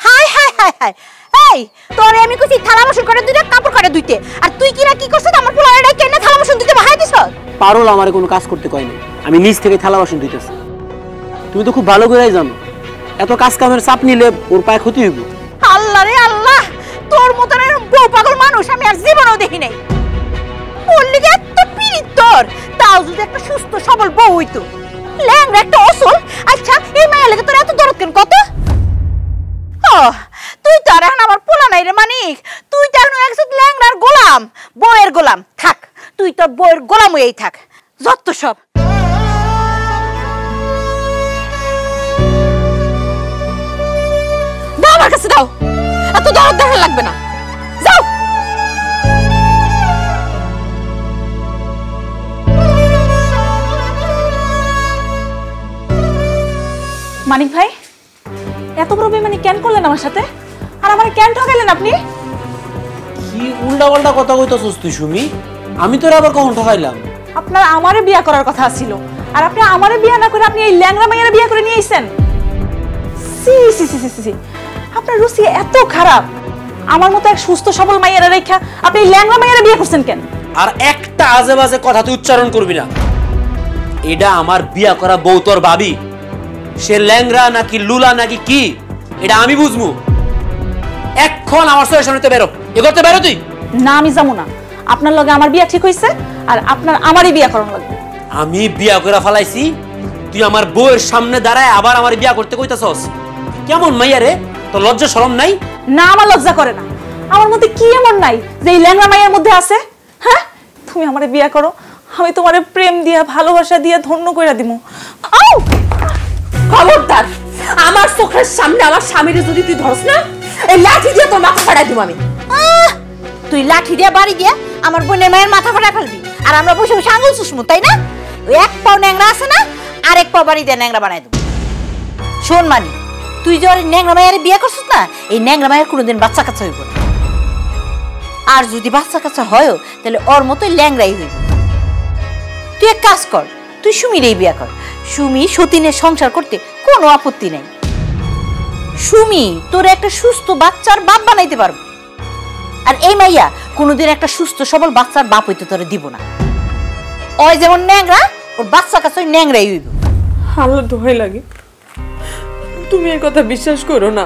হাই হাই হাই হাই, এই তোরে আমি কইছি থালা বাসন করে দুইটা, কাপড় করে দুইতে, আর তুই কি না কি করছিস? আমার পোলারে কেন থালা বাসন দিতে বাহাই দিছস? পারুল আমারে কোনো কাজ করতে কয় নাই, আমি নিজ থেকে থালা বাসন দিতেছি। তুমি তো খুব ভালো করেই জানো এত কাজ কামের চাপ নিলে ওর পায়ে ক্ষতি হইব। আল্লাহ রে আল্লাহ, তোর মতন বউ পাগল মানুষ আমি আর জীবনেও দেখি নাই। ওর লিগে এত তোর তাও যদি একটা সুস্থ সবল বউ হইতো, ল্যাংড়া একটা অসল। আচ্ছা এই মায়া লাগে তোর এত দরদ কেন কত? তুই তো আর এখন আমার পোলা নাই রে মানিক, তুই তো এখন একজন ল্যাংড়ার গোলাম, বউয়ের গোলাম। থাক, তুই তোর বউয়ের গোলাম হয়েই থাক, যত সব। দাও আমার কাছে, দাও, এত দরদ দেখা লাগবে না, যাও। মানিক ভাই, এত বড় বেমানি কেন করলেন আমার সাথে? আর আমার কেন ঠকাইলেন আপনি? কি উল্টা পাল্টা কথা কইতাছস তুই সুমি? আমি তোর আবার কখন ঠকাইলাম? আপনার আমারে বিয়া করার কথা ছিল, আর আপনি আমারে বিয়া না করে আপনি এই ল্যাংড়া মাইয়ারে বিয়া করে নিয়ে আইছেন। সি সি সি সি সি, আপনার রুচি এত খারাপ। আমার মতো এক সুস্থ সবল মাইয়ারে রেখা আপনি এই ল্যাংড়া মাইয়ারে বিয়া করছেন কেন? আর একটা আজে বাজে কথা তুই উচ্চারণ করবি না। এটা আমার বিয়া করা বউ, তোর ভাবি। সে ল্যাংড়া নাকি লুলা নাকি কি এটা আমি বুঝবো। এখন আমার চোখের সামনে তো বেরো, এ করতে বেরো তুই। না, আমি যাবো না। আপনার লগে আমার বিয়া ঠিক হইছে, আর আপনার আমারই বিয়া করানো লাগবে। আমি বিয়া করে ফেলাইছি, তুই আমার বউয়ের সামনে দাঁড়ায় আবার আমার বিয়া করতে কইতাছস? কেমন মাইয়া রে, তোর লজ্জা শরম নাই? না, আমার লজ্জা করে না। আমার মধ্যে কি এমন নাই যে এই ল্যাংড়া মাইয়ার মধ্যে আছে? হ্যাঁ, তুমি আমারে বিয়া করো, আমি তোমারে প্রেম দিয়া ভালোবাসা দিয়া ধন্য কইরা দিমু। আউ, খবরদার, আমার চোখের সামনে আমার স্বামীরে যদি তুই ধরস না, এই লাঠি দিয়ে তোর মাথা ফাটাই দিব আমি। তুই লাঠি দিয়ে বাড়ি দিয়ে আমার বোনের মায়ের মাথা ফাটাই ফেলবি, আর আমরা বসে বসে আঙুল চুষমু, তাই না? ওই এক পাও ন্যাংরা আছে না, আর এক পাও বাড়ি দিয়ে ন্যাংরা বানাই দেবো। শোন মানি, তুই যে ওর ন্যাংরা মায়ের বিয়ে করছিস না, এই ন্যাংরা মায়ের কোনোদিন বাচ্চা কাচ্চা হইব না। আর যদি বাচ্চা কাচ্চা হয়ও, তাহলে ওর মতোই ল্যাংরাই হইব। তুই এক কাজ কর, তুই সুমিরেই বিয়ে কর। সুমি সতীনের সংসার করতে কোনো আপত্তি নাই। সুমি তোর একটা সুস্থ বাচ্চার বাপ বানাইতে পারবো, আর এই মাইয়া কোনোদিন একটা সুস্থ সবল বাচ্চার বাপ হইতে তোরে দিব না। ওই যেমন ন্যাংরা, ওর বাচ্চা কাছে ওই ন্যাংরাই হইব। আল্লাহ দোহাই লাগে, তুমি এই কথা বিশ্বাস করো না।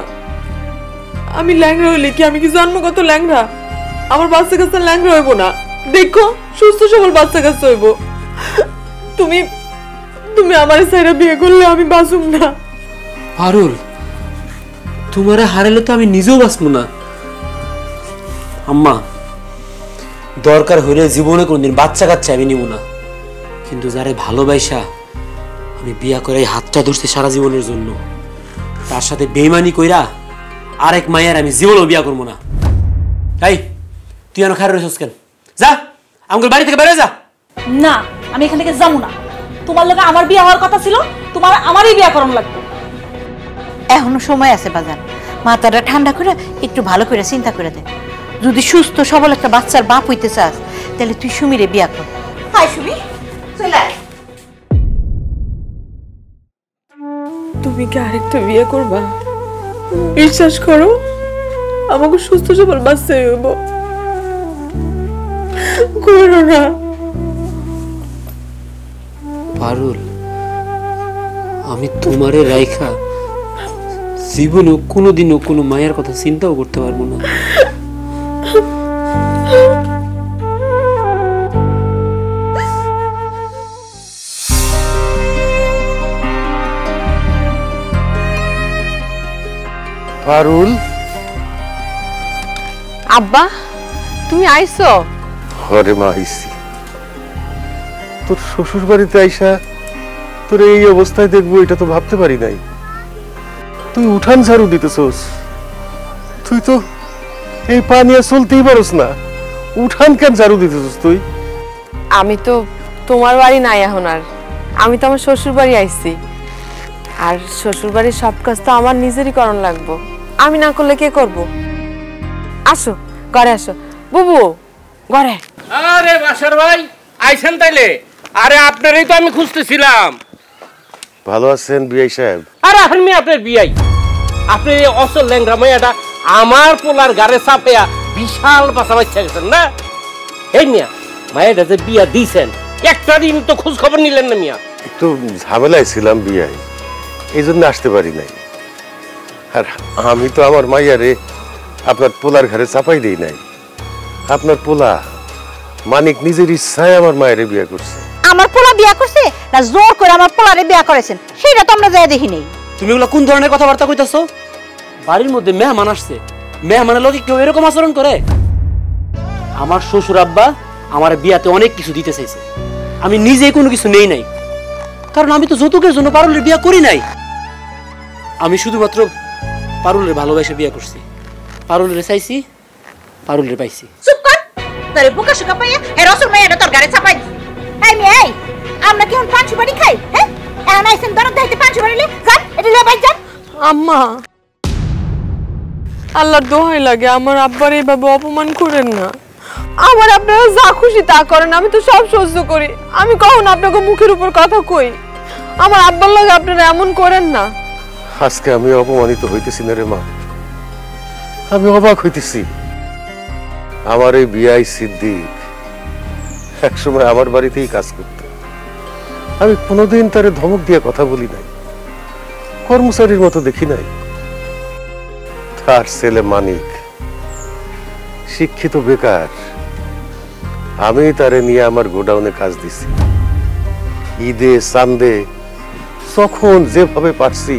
আমি ল্যাংড়া হইলে কি, আমি কি জন্মগত ল্যাংড়া? আমার বাচ্চা কাচ্চা ল্যাংড়া হইব না, দেখো সুস্থ সবল বাচ্চা কাচ্চা হইব। তুমি তুমি আমার সাইরা বিয়ে করলে আমি বাঁচুম না। পারুল, তোমারে হারালে তো আমি নিজেও বাঁচবো না। আম্মা, দরকার হইলে জীবনে কোনদিন বাচ্চা কাচ্চা আমি নিব না, কিন্তু যারে ভালোবাসা আমি বিয়া করে হাতটা ধরছি সারা জীবনের জন্য, তার সাথে বেইমানি কইরা আরেক মায়ের আমি জীবনেও বিয়া করবো না। তাই তুই এনে খারাপ রয়েছিস কেন? যা আমাকে বাড়ি থেকে বেরো যা। না, আমি এখান থেকে যাবো না। তোমার লগে আমার বিয়ে হওয়ার কথা ছিল, তোমার আমারই বিয়ে করানো লাগবে। এখনো সময় আছে বাজান, মাথাটা ঠান্ডা করে একটু ভালো করে চিন্তা করে দে। যদি সুস্থ সবল একটা বাচ্চার বাপ হইতে চাস, তাহলে তুই সুমিরে বিয়া কর। হাই সুমি, চলে আয়। তুমি কি আরেকটা বিয়ে করবা? বিশ্বাস করো, আমাকে সুস্থ সবল বাচ্চা হইব। করো না। পারুল, আমি তোমারে রাইখা জীবনেও কোনোদিনও কোনো মায়ের কথা চিন্তাও করতে পারবো না। পারুল, আব্বা তুমি আইছো? ঘরে মা আইছি। তোর শ্বশুর বাড়িতে আইসা তোর এই অবস্থায় দেখবো এটা তো ভাবতে পারি নাই। তুই উঠান ঝাড়ু দিতেছস, তুই তো এই পা নিয়ে চলতেই পারস না, উঠান কেন ঝাড়ু দিতেছস তুই? আমি তো তোমার বাড়ি নাই এখন, আর আমি তো আমার শ্বশুর বাড়ি আইছি, আর শ্বশুর বাড়ির সব কাজ তো আমার নিজেরই করণ লাগবো। আমি না করলে কে করব? আসো ঘরে আসো বুবু, ঘরে। আরে বাসার ভাই আইছেন তাইলে? আরে আপনারই তো আমি খুঁজতেছিলাম। ভালো আছেন বিআই সাহেব? আরে আমি আপনার বিআই, আপনি এই অসল ল্যাংড়া মাইয়াটা আমার পোলার গাড়ে চাপেয়া বিশাল বাসা বাচ্চা গেছেন না? এই মিয়া, মায়েরা যে বিয়া দিয়েছেন একটা দিন তো খোঁজ খবর নিলেন না মিয়া? একটু ঝামেলায় ছিলাম বিআই, এই জন্য আসতে পারি নাই। আর আমি তো আমার মাইয়ারে আপনার পোলার ঘরে চাপাই দিই নাই। আপনার পোলা মানিক নিজের ইচ্ছায় আমার মায়ের বিয়ে করছে। আমার পোলা বিয়া করছে না জোর করে আমার পোলারে বিয়া করেছেন সেটা তো আমরা যাই দেখি নেই। তুমি এগুলো কোন ধরনের কথাবার্তা কইতাছো? বাড়ির মধ্যে মেহমান আসছে, মেহমানের লোকে কেউ এরকম আচরণ করে? আমার শ্বশুর আব্বা আমার বিয়াতে অনেক কিছু দিতে চাইছে, আমি নিজেই কোনো কিছু নেই নাই, কারণ আমি তো যৌতুকের জন্য পারুলের বিয়া করি নাই। আমি শুধুমাত্র পারুলের ভালোবাসে বিয়া করছি, পারুলের চাইছি, পারুলের পাইছি। চুপ কর, তোরে বোকা শুকা পাইয়া হে রসুল মাইয়াটা তোর গাড়ি চাপাই দিছি। এই মেয়ে এই, আমরা কি এখন পাঁচ সুপারি খাই? হ্যাঁ, এখন আইছেন দরদ দেখতে পাঁচ সুপারি লে যান, এটা লে বাইক যান। আম্মা, আল্লাহর দোহাই লাগে আমার আব্বার এইভাবে অপমান করেন না। আমার আপনারা যা খুশি তা করেন, আমি তো সব সহ্য করি। আমি কখন আপনাকে মুখের উপর কথা কই? আমার আব্বার লাগে আপনারা এমন করেন না। আজকে আমি অপমানিত হইতেছি না রে মা, আমি অবাক হইতেছি। আমার এই বিয়াই সিদ্দিক একসময় আমার বাড়িতেই কাজ করত, আমি কোনোদিন তারে ধমক দিয়ে কথা বলি নাই, কর্মচারীর মতো দেখি নাই। তার ছেলে মানিক শিক্ষিত বেকার, আমি তারে নিয়ে আমার গোডাউনে কাজ দিছি। ঈদে চান্দে যখন যেভাবে পারছি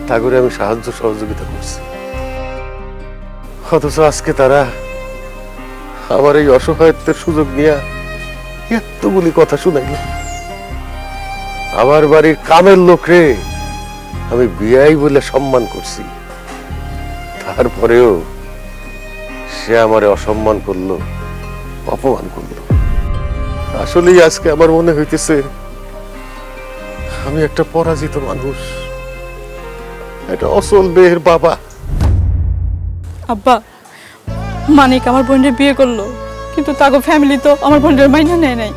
তা করে আমি সাহায্য সহযোগিতা করছি। অথচ আজকে তারা আমার এই অসহায়ত্বের সুযোগ নিয়ে এতগুলি কথা শুনাইল। আমার বাড়ির কামের লোক রে আমি বিয়াই বলে সম্মান করছি, তারপরেও সে আমারে অসম্মান করলো, অপমান করলো। আসলেই আজকে আমার মনে হইতেছে আমি একটা পরাজিত মানুষ, একটা অসল মেয়ের বাবা। আব্বা, মানিক আমার বোনের বিয়ে করলো, কিন্তু তাগো ফ্যামিলি তো আমার বোনের মাইনা নেয় নাই।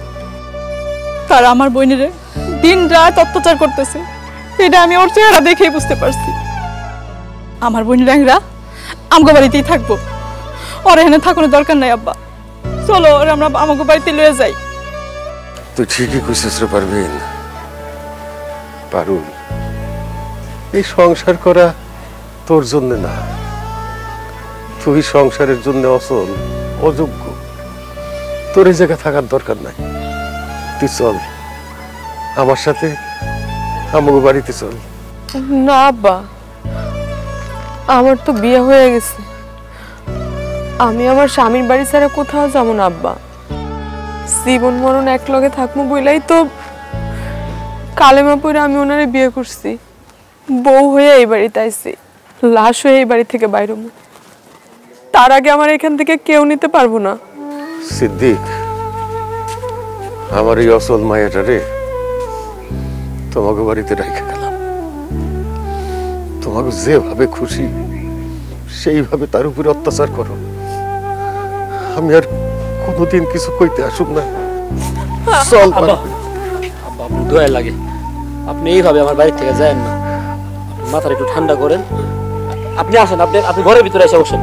তারা আমার বোনের দিন রাত অত্যাচার করতেছে, এটা আমি ওর চেহারা দেখেই বুঝতে পারছি। আমার বোনের ল্যাংরা আমগো বাড়িতেই থাকবো, ওর এখানে থাকানোর দরকার নাই। আব্বা চলো, ওর আমরা আমাকে বাড়িতে লয়ে যাই। তুই ঠিকই কইছিস রে পারবিন। পারুল, এই সংসার করা তোর জন্য না, তুই সংসারের জন্য অচল, অযোগ্য, তোর এই জায়গায় থাকার দরকার নাই। তুই চল আমার সাথে, আমাকে বাড়িতে চল। না আব্বা, আমার তো বিয়ে হয়ে গেছে, আমি আমার স্বামীর বাড়ি ছাড়া কোথাও যাবো না আব্বা। জীবন মরণ এক লগে থাকবো বইলাই তো কালেমা পড়ে আমি ওনারে বিয়ে করছি, বউ হয়ে এই বাড়িতে আইছি, লাশ হয়ে এই বাড়ি থেকে বাইরে। তার আগে আমার এখান থেকে কেউ নিতে পারবো না। সিদ্দিক, আমার এই অসল মায়াটা রে তোমাকে বাড়িতে রেখে গেলাম, তোমাকে যেভাবে খুশি সেইভাবে তার উপরে অত্যাচার করো। আমি আর কোনোদিন কিছু কইতে আসুক না। চল দয়া লাগে, আপনি এইভাবে আমার বাড়ি থেকে যায়েন না, মাথাটা একটু ঠান্ডা করেন। আপনি আসেন, আপনি ঘরের ভিতরে এসে বসেন।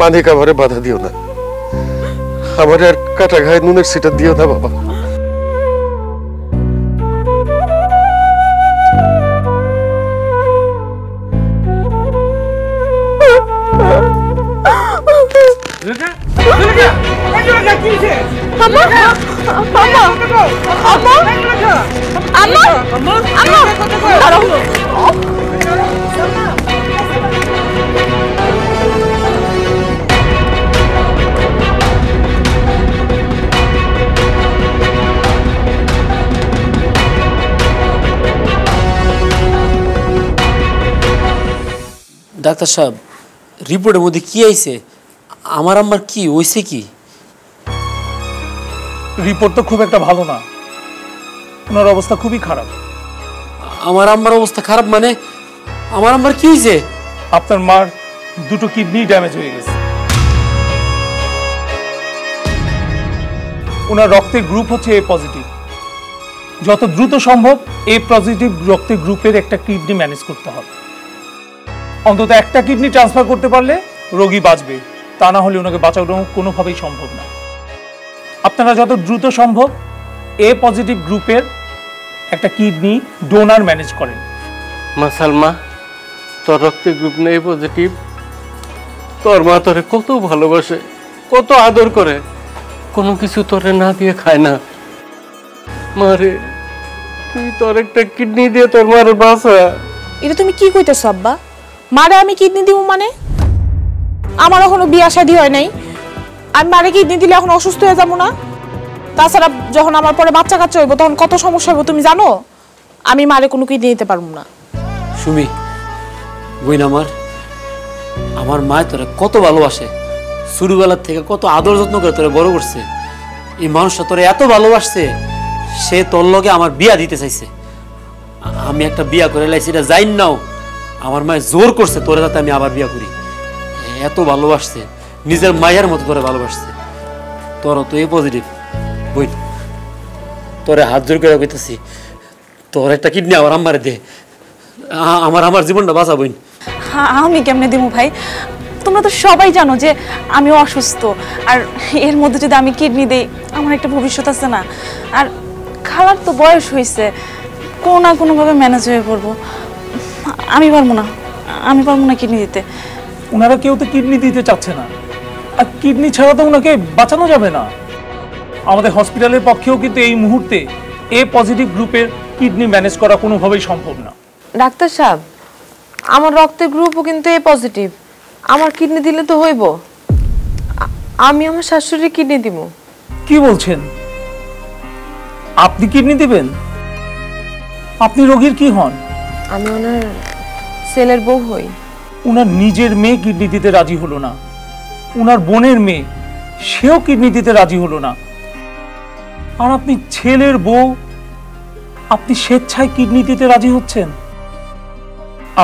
মানিক, আমারে বাধা দিও না, আমার আর কাটা ঘায়ে নুনের সিটা দিও না বাবা। ডাক্তার সাহেব, রিপোর্টের মধ্যে কি আইছে? আমার আম্মার কি হইছে? কি রিপোর্ট তো খুব একটা ভালো না, ওনার অবস্থা খুবই খারাপ। আমার আম্মার অবস্থা খারাপ মানে? আমার আম্মার কি হয়েছে? আপনার মার দুটো কিডনি ড্যামেজ হয়ে গেছে। ওনার রক্তের গ্রুপ হচ্ছে এ পজিটিভ। যত দ্রুত সম্ভব এ পজিটিভ রক্তের গ্রুপের একটা কিডনি ম্যানেজ করতে হবে। অন্তত একটা কিডনি ট্রান্সফার করতে পারলে রোগী বাঁচবে, তা না হলে ওনাকে বাঁচানো কোনোভাবেই সম্ভব না। আপনারা যত দ্রুত সম্ভব এ পজিটিভ গ্রুপের একটা কিডনি ডোনার ম্যানেজ করেন। মা সালমা, তোর রক্তের গ্রুপ না এ পজিটিভ, তোর মা তোরে কত ভালোবাসে, কত আদর করে, কোনো কিছু তোরে না দিয়ে খায় না। মারে তুই তোর একটা কিডনি দিয়ে তোর মারে বাঁচা। এটা তুমি কি কইতেছ আব্বা? মারে আমি কিডনি দিব মানে? আমার এখনো বিয়া শাদী হয় নাই, আমি মারে কিডনি দিলে এখন অসুস্থ হয়ে যাবো না? তাছাড়া যখন আমার পরে বাচ্চা কাচ্চা হইব তখন কত সমস্যা হইব তুমি জানো? আমি মারে কোনো কিডনি দিতে পারবো না। সুমি বইন, আমার মা তোরে কত ভালোবাসে, ছোটবেলার থেকে কত আদর যত্ন করে তোরে বড় করছে। এই মানুষটা তোরে এত ভালোবাসছে, সে তোর লগে আমার বিয়া দিতে চাইছে। আমি একটা বিয়া করে লাইছি, এটা জাইন নাও আমার মায়ে জোর করছে তোরে যাতে আমি আবার বিয়া করি। এত ভালোবাসছে, নিজের মায়ের মতো তোরে ভালোবাসছে। তোরও তো এই পজিটিভ বইন, তোরে হাত জোর করে কইতেছি, তোর একটা কিডনি আমার আম্মারে দে, আমার জীবনটা বাঁচা বইন। আমি কেমনে দিব ভাই? তোমরা তো সবাই জানো যে আমি অসুস্থ, আর এর মধ্যে যদি আমি কিডনি দেই আমার একটা ভবিষ্যৎ আছে না। আর খালার তো বয়স হয়েছে, কোনো না কোনোভাবে ম্যানেজ হয়ে পড়বো। আমি পারবো না কিডনি দিতে। ওনারা কেউ তো কিডনি দিতে চাচ্ছে না, আর কিডনি ছাড়া তো ওনাকে বাঁচানো যাবে না। আমাদের হসপিটালের পক্ষেও কিন্তু এই মুহূর্তে এ পজিটিভ গ্রুপের কিডনি ম্যানেজ করা কোনোভাবেই সম্ভব না। ডাক্তার সাহেব, আমার রক্তের গ্রুপও কিন্তু এ পজিটিভ, আমার কিডনি দিলে তো হইব। আমি আমার শাশুড়ির কিডনি দিব। কি বলছেন? আপনি কিডনি দিবেন? আপনি রোগীর কি হন? আমি ওনার ছেলের বউ হই। ওনার নিজের মেয়ে কিডনি দিতে রাজি হলো না, ওনার বোনের মেয়ে সেও কিডনি দিতে রাজি হলো না, আর আপনি ছেলের বউ, আপনি স্বেচ্ছায় কিডনি দিতে রাজি হচ্ছেন?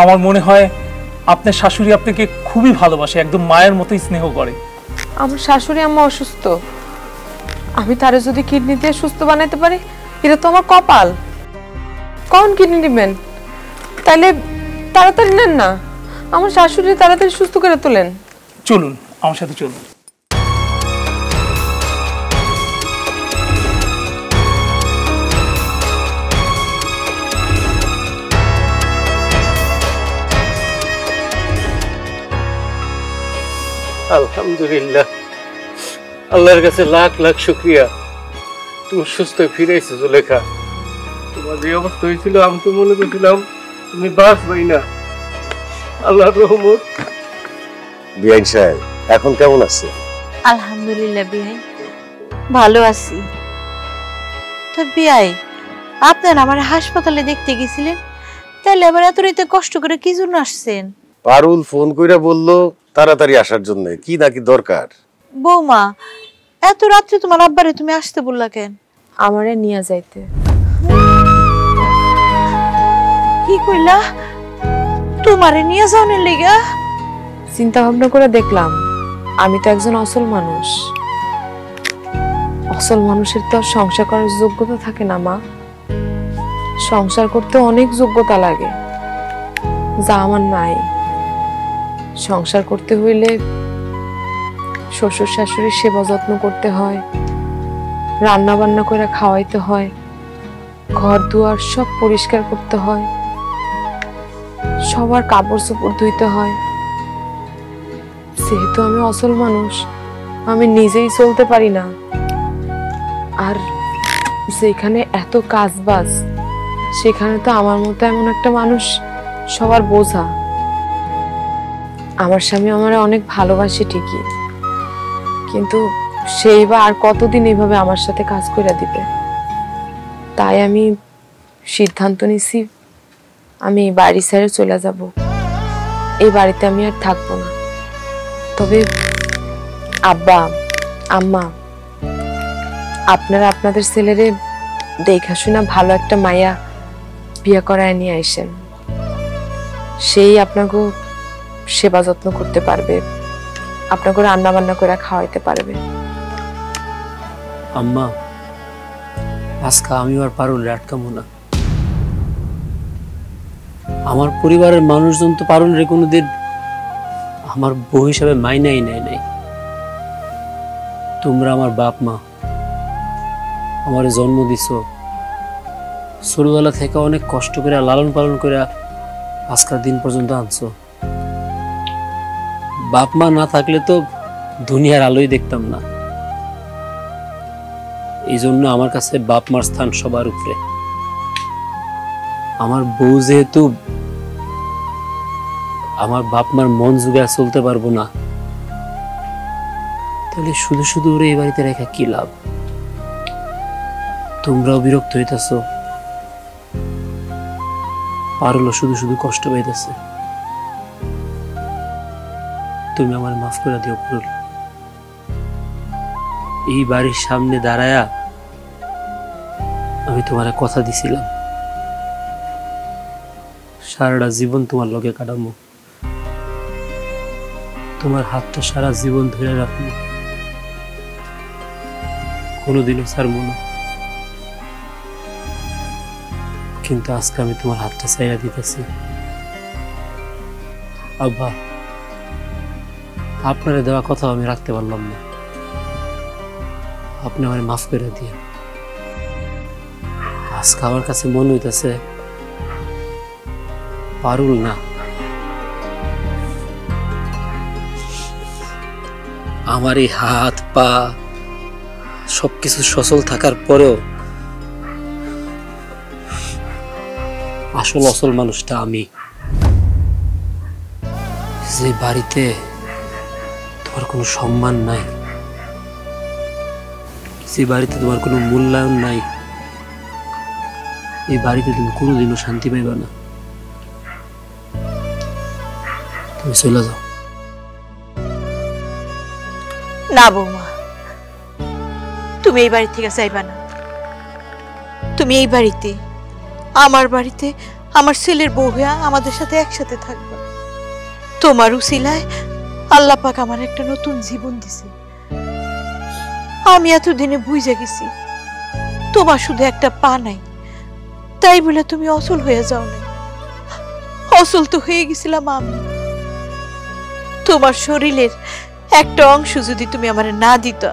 আমার মনে হয় আপনার শাশুড়ি আপনাকে খুবই ভালোবাসে, একদম মায়ের মতোই স্নেহ করে। আমার শাশুড়ি আম্মা অসুস্থ, আমি তারে যদি কিডনি দিয়ে সুস্থ বানাইতে পারি, এটা তো আমার কপাল। কখন কিডনি দিবেন? তাইলে তাড়াতাড়ি নেন না, আমার শাশুড়ি তাড়াতাড়ি সুস্থ করে তোলেন। চলুন আমার সাথে চলুন। আলহামদুলিল্লাহ, আল্লাহর কাছে লাখ লাখ শুকরিয়া, তুমি সুস্থ ফিরেছো জুলেখা। তোমার যে অবস্থা হয়েছিল আমি তো মনে করছিলাম তুমি বাঁচবেই না। আল্লাহর রহমত। বিআইন সাহেব এখন কেমন আছে? আলহামদুলিল্লাহ বিয়াই, ভালো আছি। তো বিয়াই, আপনার আমার হাসপাতালে দেখতে গেছিলেন, তাহলে আবার এত রাতে কষ্ট করে কি জন্য আসছেন? পারুল ফোন কইরা বললো তাড়াতাড়ি আসার জন্য, কি নাকি দরকার? বৌমা, এত রাত্রে তোমার আব্বারে তুমি আসতে বললা কেন? আমারে নিয়ে যাইতে। কি কইলা? তোমারে নিয়ে যাওয়ার লেগা? চিন্তা ভাবনা করে দেখলাম আমি তো একজন অসল মানুষ, অসল মানুষের তো আর সংসার করার যোগ্যতা থাকে না মা। সংসার করতে অনেক যোগ্যতা লাগে, যা আমার নাই। সংসার করতে হইলে শ্বশুর শাশুড়ির সেবা যত্ন করতে হয়, রান্না বান্না করে খাওয়াইতে হয়, ঘর দুয়ার সব পরিষ্কার করতে হয়, সবার কাপড় চোপড় ধুইতে হয়। যেহেতু আমি অসল মানুষ, আমি নিজেই চলতে পারি না, আর যেখানে এত কাজবাজ সেখানে তো আমার মতো এমন একটা মানুষ সবার বোঝা। আমার স্বামী আমারে অনেক ভালোবাসে ঠিকই, কিন্তু সেই বা আর কতদিন এইভাবে আমার সাথে কাজ করে দিবে। তাই আমি সিদ্ধান্ত নিছি আমি এই বাড়ি ছেড়ে চলে যাব, এই বাড়িতে আমি আর থাকবো না। তবে আব্বা আম্মা, আপনারা আপনাদের ছেলেরে দেখা শুনা ভালো একটা মায়া বিয়ে করায় নিয়ে আইসেন, সেই আপনাকে সেবা যত্ন করতে পারবে, আপনাকে রান্না বান্না করে খাওয়াইতে পারবে। আম্মা, আজকে আমি আর পারুলে আটকাবো না। আমার পরিবারের মানুষজন তো পারুলের কোনোদিন আমার বউ হিসাবে মাইনাই নেয় নাই। তোমরা আমার বাপ মা, আমার জন্ম দিছ, ছোটবেলা থেকে অনেক কষ্ট করে লালন পালন করে আজকের দিন পর্যন্ত আনছো। বাপ মা না থাকলে তো দুনিয়ার আলোই দেখতাম না। এই জন্য আমার কাছে বাপ মার স্থান সবার উপরে। আমার বউ যেহেতু আমার বাপ মার মন জুগিয়ে চলতে পারবো না, তাহলে শুধু শুধু ওরে এই বাড়িতে রেখা কি লাভ? তোমরাও বিরক্ত হইতেছ, পারলো শুধু শুধু কষ্ট পাইতেছে। তুমি আমার মাফ করে দিও পারুল। এই বাড়ির সামনে দাঁড়ায়া আমি তোমার কথা দিছিলাম সারাটা জীবন তোমার লগে কাটাবো, তোমার হাতটা সারা জীবন ধরে রাখবো, কোনোদিনও ছাড়বো না। কিন্তু আজকে আমি তোমার হাতটা ছাইড়া দিতেছি। আব্বা, আপনার দেওয়া কথা আমি রাখতে পারলাম না, আপনি আমার মাফ করে দিয়ে। আজকে আমার কাছে মনে হইতেছে পারুল না, আমার এই হাত পা সবকিছু সচল থাকার পরেও আসল অসল মানুষটা আমি। যে বাড়িতে তোমার কোনো সম্মান নাই, যে বাড়িতে তোমার কোনো মূল্যায়ন নাই, এই বাড়িতে তুমি কোনোদিনও শান্তি পাইবা না। তুমি চলে যাও। না বৌমা, তুমি এই বাড়ি থেকে যাইবা না। তুমি এই বাড়িতে, আমার বাড়িতে আমার ছেলের বউ হইয়া আমাদের সাথে একসাথে থাকবা। তোমার উসিলায় আল্লাহ পাক আমার একটা নতুন জীবন দিছে। আমি এতদিনে বুঝে গেছি তোমার শুধু একটা পা নাই, তাই বলে তুমি অচল হয়ে যাও না। অচল তো হয়ে গেছিলাম আমি। তোমার শরীরের একটা অংশ যদি তুমি আমারে না দিতা,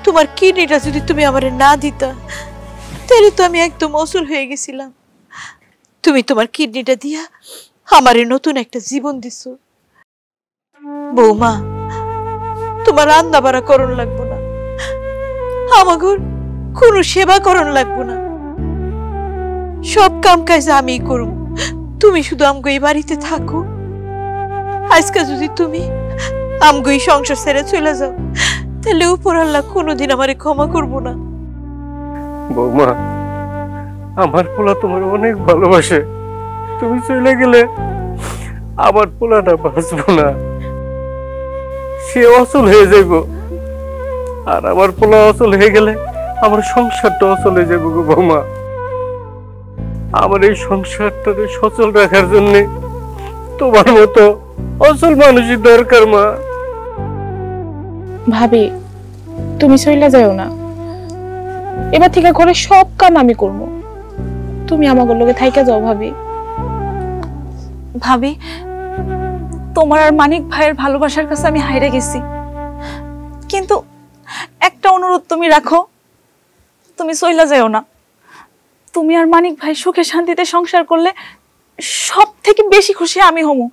তোমার কিডনিটা যদি তুমি আমারে না দিতা, তাহলে তো আমি একদম অচল হয়ে গেছিলাম। তুমি তোমার কিডনিটা দিয়া আমারে নতুন একটা জীবন দিছো। বৌমা, তোমার রান্না বাড়া করণ লাগবো না, আমাগর কোনো সেবা করণ লাগবো না, সব কাম কাজ আমি করব। তুমি শুধু আমগো এই বাড়িতে থাকো। আজকে যদি তুমি আমগো এই সংসার ছেড়ে চলে যাও, তাহলে উপর আল্লাহ কোনোদিন আমারে ক্ষমা করবো না। বৌমা, আমার পোলা তোমার অনেক ভালোবাসে, তুমি চলে গেলে আমার পোলাটা বাঁচবো না, সে অচল হয়ে যাইব। আর আমার পোলা অচল হয়ে গেলে আমার সংসারটা অচল হয়ে যাইব গো বৌমা। আমার এই সংসারটাকে সচল রাখার জন্য তোমার মতো অচল মানুষই দরকার মা। ভাবি, তুমি চলে যাও না। এবার থেকে ঘরে সব কাম আমি করব, তুমি আমাকে লগে থাইকা যাও। ভাবি, ভাবি, তোমার আর মানিক ভাইয়ের ভালোবাসার কাছে আমি হাইরে গেছি, কিন্তু একটা অনুরোধ তুমি রাখো, তুমি চলে যাও না। তুমি আর মানিক ভাই সুখে শান্তিতে সংসার করলে সব থেকে বেশি খুশি আমি হমু।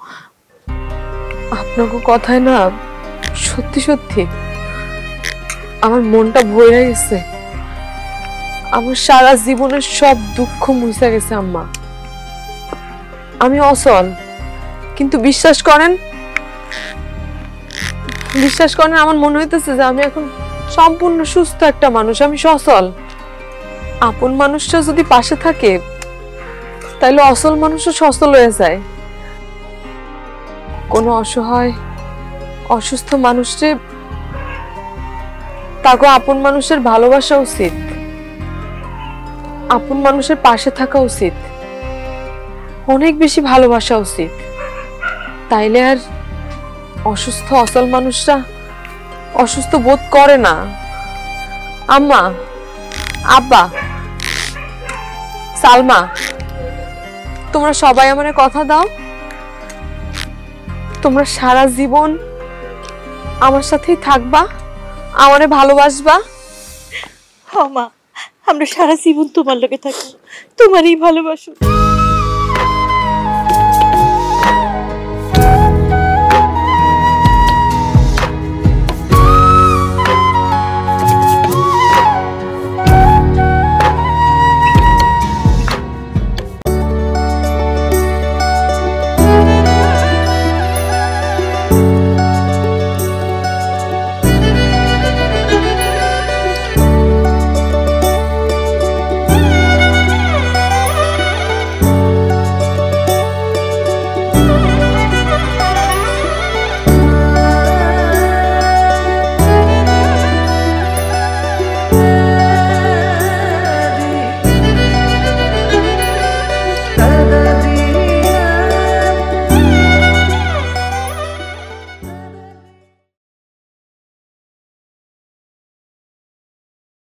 আপনাকে কথায় না সত্যি সত্যি আমার মনটা ভরে গেছে। আমার সারা জীবনের সব দুঃখ মুছে গেছে আম্মা। আমি অচল, কিন্তু বিশ্বাস করেন আমার মনে হইতেছে যে আমি এখন সম্পূর্ণ সুস্থ একটা মানুষ। আমি সচল। আপন মানুষটা যদি পাশে থাকে, তাইলে অচল মানুষও সচল হয়ে যায়। কোনো অসহায় অসুস্থ মানুষকে তাকে আপন মানুষের ভালোবাসা উচিত, আপন মানুষের পাশে থাকা উচিত, অনেক বেশি ভালোবাসা উচিত। তাইলে আর অসুস্থ অচল মানুষরা অসুস্থ বোধ করে না। আম্মা, আব্বা, সালমা, তোমরা সবাই আমারে কথা দাও, তোমরা সারা জীবন আমার সাথেই থাকবা, আমারে ভালোবাসবা। হ্যাঁ মা, আমরা সারা জীবন তোমার লগে থাকবো, তোমারই ভালোবাসো।